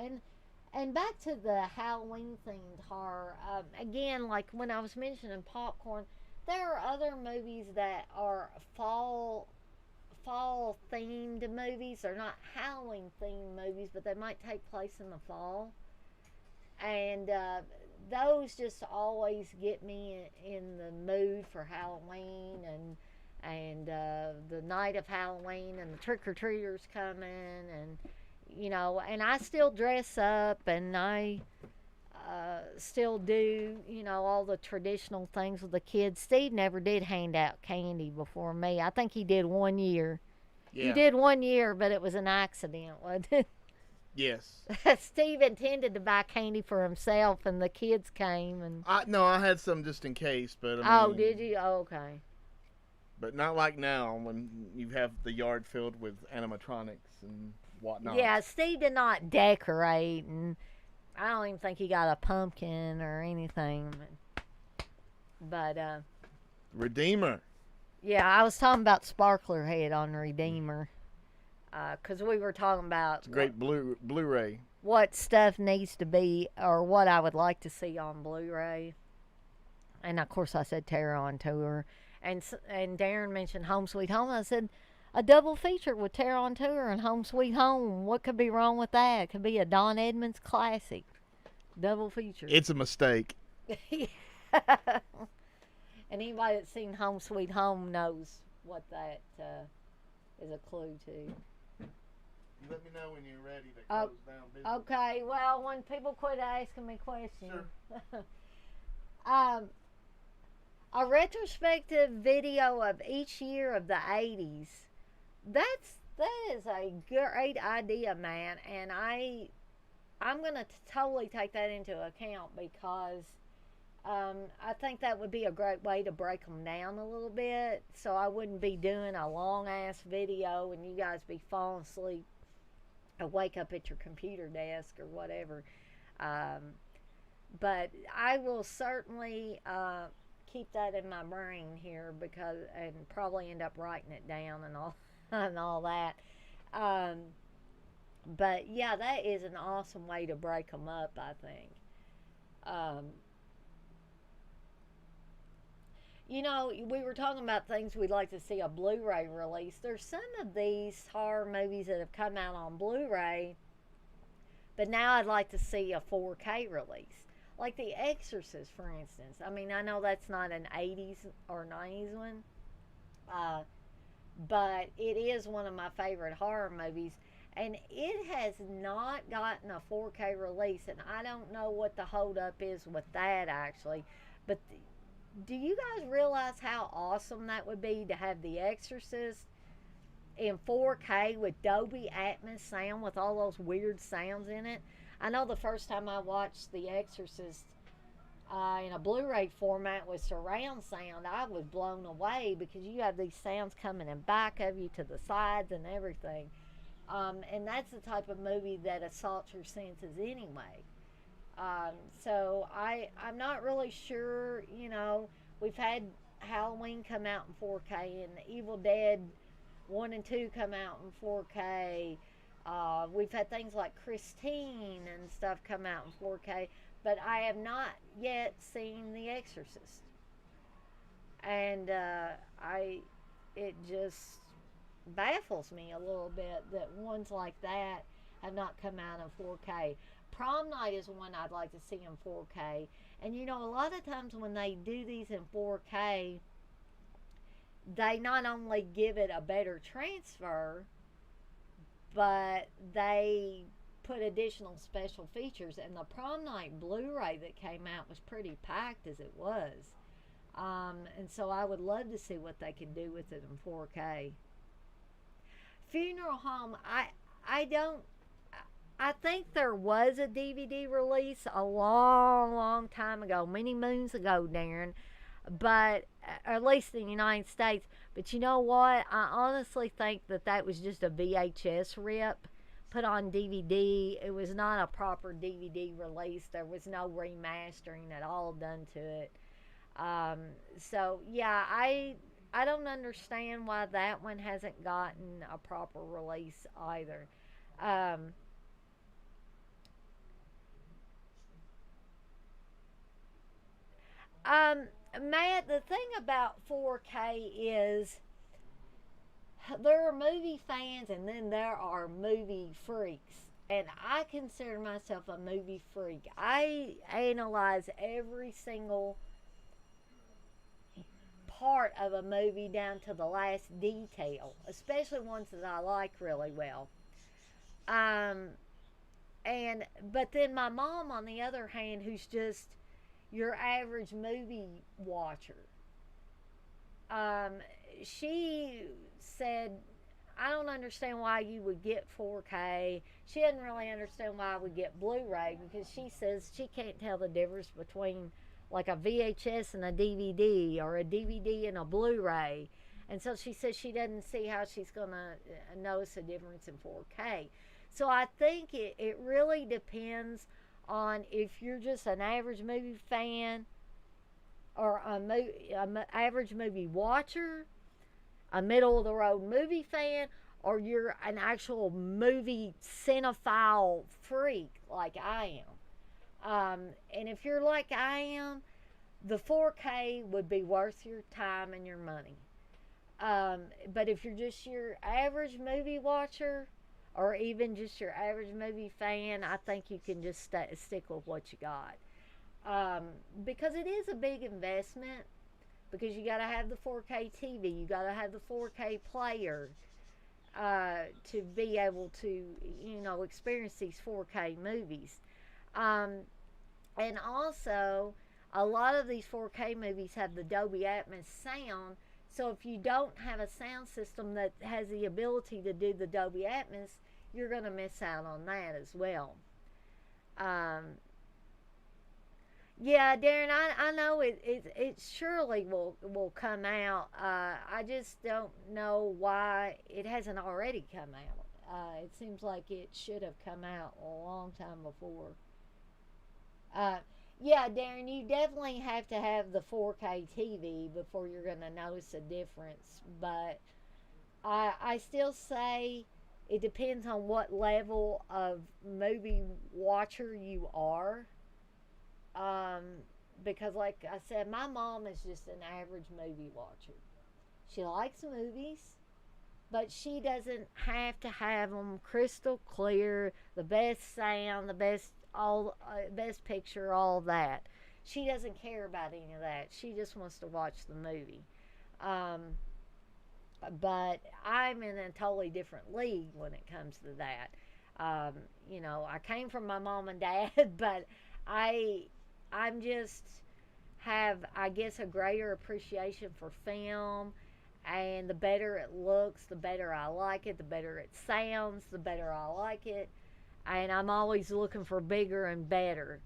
And back to the Halloween-themed horror, again, like when I was mentioning Popcorn, there are other movies that are fall-themed movies. They're not Halloween-themed movies, but they might take place in the fall. And those just always get me in the mood for Halloween and the night of Halloween and the trick-or-treaters coming, and and I still dress up, and I still do, all the traditional things with the kids. Steve never did hand out candy before me. I think he did 1 year. Yeah. He did 1 year, but it was an accident, wasn't it? Yes. Steve intended to buy candy for himself, and the kids came. And I had some just in case, but did you? Oh, okay. But not like now when you have the yard filled with animatronics and whatnot. Yeah, Steve did not decorate, and I don't even think he got a pumpkin or anything. But Redeemer. yeah, I was talking about Sparkler Head on Redeemer. Because we were talking about It's a great Blu-ray. what stuff needs to be, or what I would like to see on Blu-ray. And of course, I said Terror on Tour, and Darren mentioned Home Sweet Home. I said a double feature with Terror on Tour and Home Sweet Home. What could be wrong with that? It could be a Don Edmonds classic, double feature. It's a mistake. And anybody that's seen Home Sweet Home knows what that is a clue to. You let me know when you're ready to Oh, close down business. Okay, well, when people quit asking me questions. Sure. A retrospective video of each year of the 80s. That is a great idea, man, and I'm going to totally take that into account because I think that would be a great way to break them down a little bit, so I wouldn't be doing a long-ass video and you guys be falling asleep or wake up at your computer desk or whatever. But I will certainly keep that in my brain here and probably end up writing it down and all and all that. But yeah, that is an awesome way to break them up, I think. You know, we were talking about things we'd like to see a Blu-ray release. There's some of these horror movies that have come out on Blu-ray, but now I'd like to see a 4K release. Like The Exorcist, for instance. I mean, I know that's not an 80s or 90s one, but it is one of my favorite horror movies, and it has not gotten a 4K release, and I don't know what the holdup is with that, actually, but do you guys realize how awesome that would be to have The Exorcist in 4K with Dolby Atmos sound with all those weird sounds in it? I know the first time I watched The Exorcist in a Blu-ray format with surround sound, I was blown away because you have these sounds coming in back of you to the sides and everything. And that's the type of movie that assaults your senses anyway. So I'm not really sure, you know, we've had Halloween come out in 4K and Evil Dead 1 and 2 come out in 4K. We've had things like Christine and stuff come out in 4K, but I have not yet seen The Exorcist. And it just baffles me a little bit that ones like that have not come out in 4K. Prom Night is one I'd like to see in 4K. And you know, a lot of times when they do these in 4K, they not only give it a better transfer, but they put additional special features. And the Prom Night Blu-ray that came out was pretty packed as it was. And so I would love to see what they can do with it in 4K. Funeral Home, I think there was a DVD release a long time ago, many moons ago, Darren, but at least in the United States. But you know what? I honestly think that was just a VHS rip put on DVD. It was not a proper DVD release. There was no remastering at all done to it. So yeah, I don't understand why that one hasn't gotten a proper release either. Matt, the thing about 4K is there are movie fans and then there are movie freaks. And I consider myself a movie freak. I analyze every single part of a movie down to the last detail, especially ones that I like really well. But then my mom, on the other hand, who's just your average movie watcher, she said, I don't understand why you would get 4K. She doesn't really understand why I would get Blu-ray, because she says she can't tell the difference between like a VHS and a DVD, or a DVD and a Blu-ray. And so she says she doesn't see how she's going to notice a difference in 4K. So I think it really depends on if you're just an average movie fan, or average movie watcher, a middle of the road movie fan, or you're an actual movie cinephile freak like I am. And if you're like I am, the 4K would be worth your time and your money. But if you're just your average movie watcher, or even just your average movie fan, I think you can just stick with what you got. Because it is a big investment, because you got to have the 4K TV, you got to have the 4K player to be able to, experience these 4K movies. And also, a lot of these 4K movies have the Dolby Atmos sound. So if you don't have a sound system that has the ability to do the Dolby Atmos, you're going to miss out on that as well. Yeah, Darren, I know it surely will come out. I just don't know why it hasn't already come out. It seems like it should have come out a long time before. Yeah, Darren, you definitely have to have the 4K TV before you're going to notice a difference. But I still say it depends on what level of movie watcher you are. Because, like I said, my mom is just an average movie watcher. She likes movies, but she doesn't have to have them crystal clear, the best sound, the best best picture, all that. She doesn't care about any of that. She just wants to watch the movie. But I'm in a totally different league when it comes to that. I came from my mom and dad, but I'm just have, I guess, a greater appreciation for film, and the better it looks, the better I like it, the better it sounds, the better I like it, and I'm always looking for bigger and better.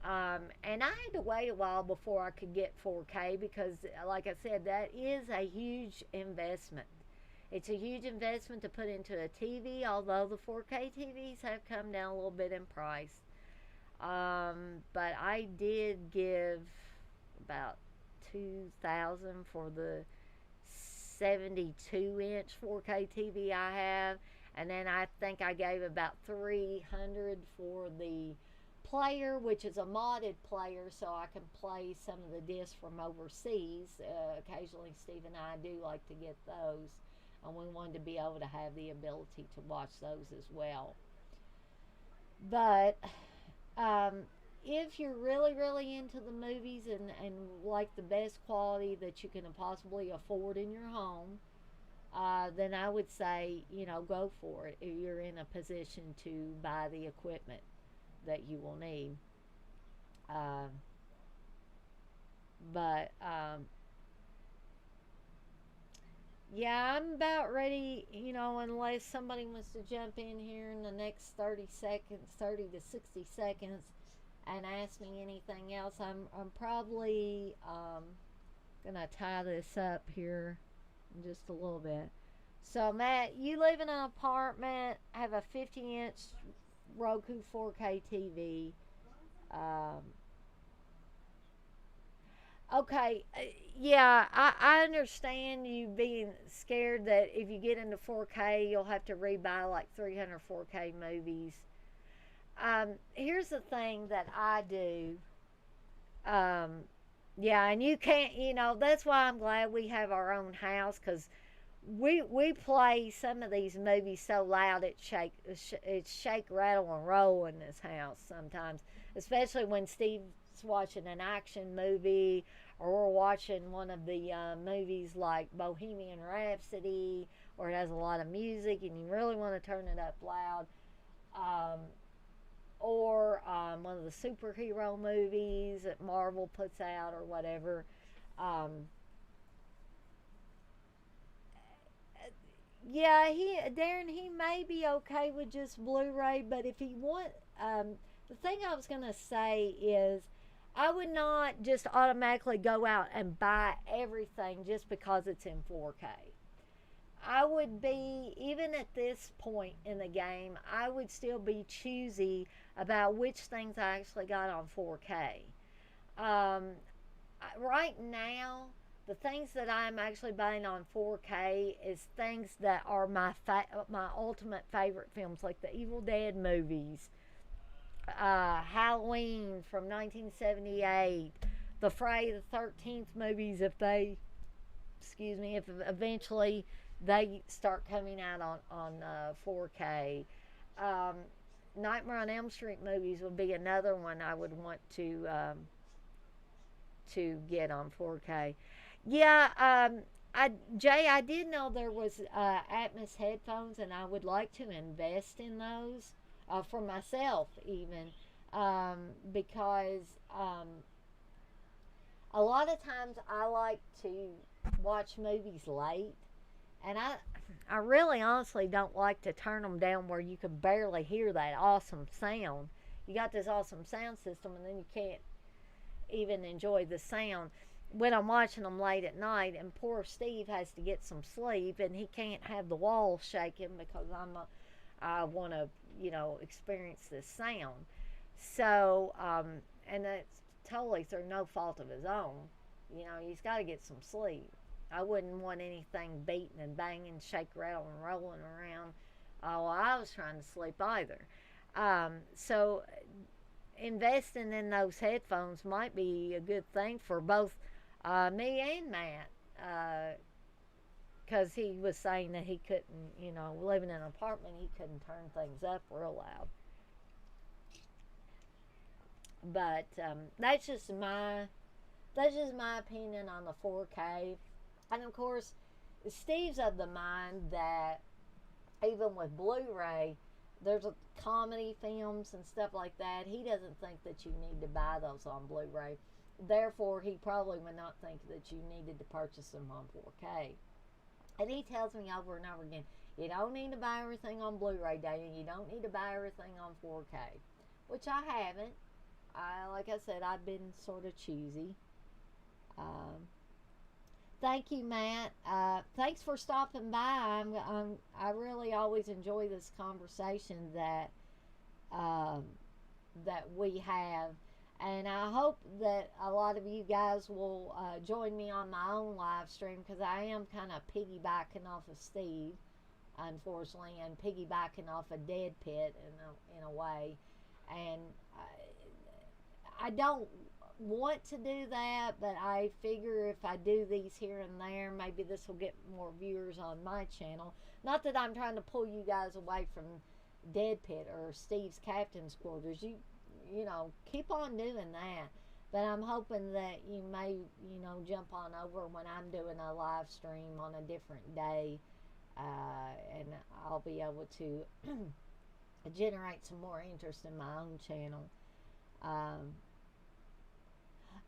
And I had to wait a while before I could get 4K because, like I said, that is a huge investment. It's a huge investment to put into a TV, although the 4K TVs have come down a little bit in price. But I did give about $2,000 for the 72-inch 4K TV I have, and then I think I gave about $300 for the player, which is a modded player, so I can play some of the discs from overseas. Occasionally, Steve and I do like to get those, and we wanted to be able to have the ability to watch those as well. But if you're really, really into the movies and like the best quality that you can possibly afford in your home, then I would say, go for it if you're in a position to buy the equipment that you will need. But yeah, I'm about ready, unless somebody wants to jump in here in the next 30 seconds, 30 to 60 seconds, and ask me anything else. I'm probably gonna tie this up here in just a little bit. So, Matt, you live in an apartment, have a 50-inch Roku 4K TV. Okay, yeah, I understand you being scared that if you get into 4K, you'll have to rebuy like 300 4K movies. Here's the thing that I do. Yeah, and you can't, that's why I'm glad we have our own house, because we play some of these movies so loud it shake, rattle, and roll in this house sometimes, especially when Steve's watching an action movie, or we're watching one of the movies like Bohemian Rhapsody, or it has a lot of music and you really want to turn it up loud, or one of the superhero movies that Marvel puts out or whatever. Yeah, Darren, he may be okay with just Blu-ray, but if he the thing I was gonna say is, I would not just automatically go out and buy everything just because it's in 4K. I would be, even at this point in the game, I would still be choosy about which things I actually got on 4K. right now, the things that I'm actually buying on 4K is things that are my ultimate favorite films, like the Evil Dead movies, Halloween from 1978, the Friday the 13th movies, if they, excuse me, if eventually they start coming out on 4K. Um, Nightmare on Elm Street movies would be another one I would want to get on 4K. Yeah, Jay, I did know there was Atmos headphones, and I would like to invest in those for myself, even because a lot of times I like to watch movies late, and I really honestly don't like to turn them down where you can barely hear that awesome sound. You got this awesome sound system, and then you can't even enjoy the sound when I'm watching them late at night. And poor Steve has to get some sleep, and he can't have the walls shaking because I want to, experience this sound. So, and that's totally through no fault of his own. He's got to get some sleep. I wouldn't want anything beating and banging, shake, rattle, and rolling around while I was trying to sleep either. So investing in those headphones might be a good thing for both me and Matt, because he was saying that he couldn't, living in an apartment, he couldn't turn things up real loud. But that's just my opinion on the 4K. And of course, Steve's of the mind that even with Blu-ray, there's a comedy films and stuff like that. He doesn't think that you need to buy those on Blu-ray. Therefore, he probably would not think that you needed to purchase them on 4K. And he tells me over and over again, you don't need to buy everything on Blu-ray, Dana. You don't need to buy everything on 4K. Which I haven't. Like I said, I've been sort of choosy. Thank you, Matt. Thanks for stopping by. I really always enjoy this conversation that we have, and I hope that a lot of you guys will join me on my own live stream, because I am kind of piggybacking off of Steve, unfortunately, and piggybacking off of DEADPIT in a way, and I don't want to do that, but I figure if I do these here and there, maybe this will get more viewers on my channel. Not that I'm trying to pull you guys away from DEADPIT or Steve's Captain's Quarters. You keep on doing that. But I'm hoping that you may, jump on over when I'm doing a live stream on a different day, and I'll be able to generate some more interest in my own channel.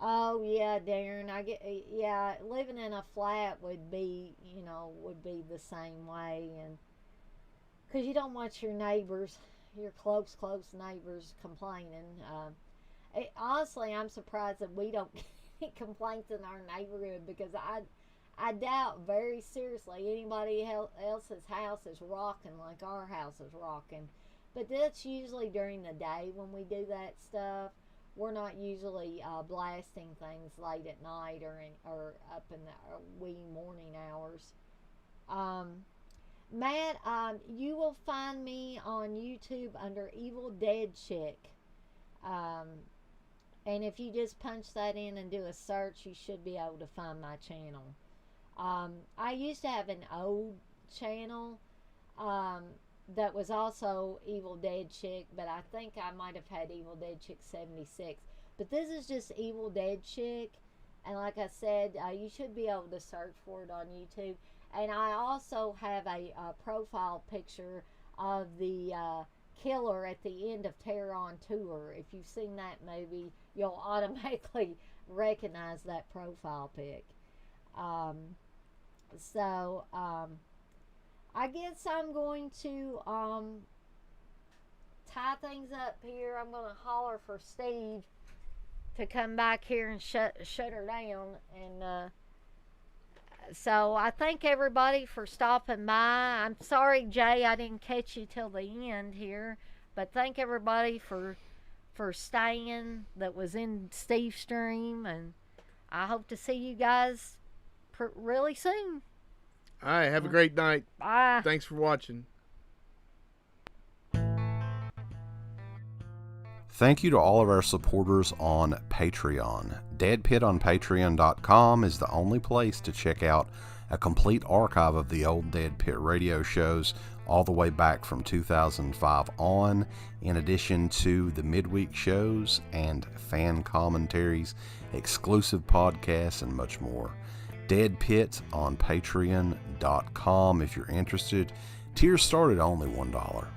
Oh yeah, Darren. Living in a flat would be the same way, and because you don't want your neighbors, your close neighbors, complaining. Honestly, I'm surprised that we don't get complaints in our neighborhood, because I doubt very seriously anybody else's house is rocking like our house is rocking. But that's usually during the day when we do that stuff. We're not usually blasting things late at night or up in the wee morning hours. Matt, you will find me on YouTube under Evil Dead Chick. And if you just punch that in and do a search, you should be able to find my channel. I used to have an old channel that was also Evil Dead Chick, but I think I might have had Evil Dead Chick 76. But this is just Evil Dead Chick, and like I said, you should be able to search for it on YouTube. And I also have a profile picture of the killer at the end of Terror on Tour. If you've seen that movie, you'll automatically recognize that profile pic. I guess I'm going to tie things up here. I'm going to holler for Steve to come back here and shut her down. And so I thank everybody for stopping by. I'm sorry, Jay, I didn't catch you till the end here, but thank everybody for staying that was in Steve's stream. And I hope to see you guys really soon. All right, have a great night. Bye. Thanks for watching. Thank you to all of our supporters on Patreon. DEADPIT on Patreon.com is the only place to check out a complete archive of the old DEADPIT Radio shows all the way back from 2005 on, in addition to the midweek shows and fan commentaries, exclusive podcasts, and much more. DEADPIT on Patreon.com if you're interested. Tiers start at only $1.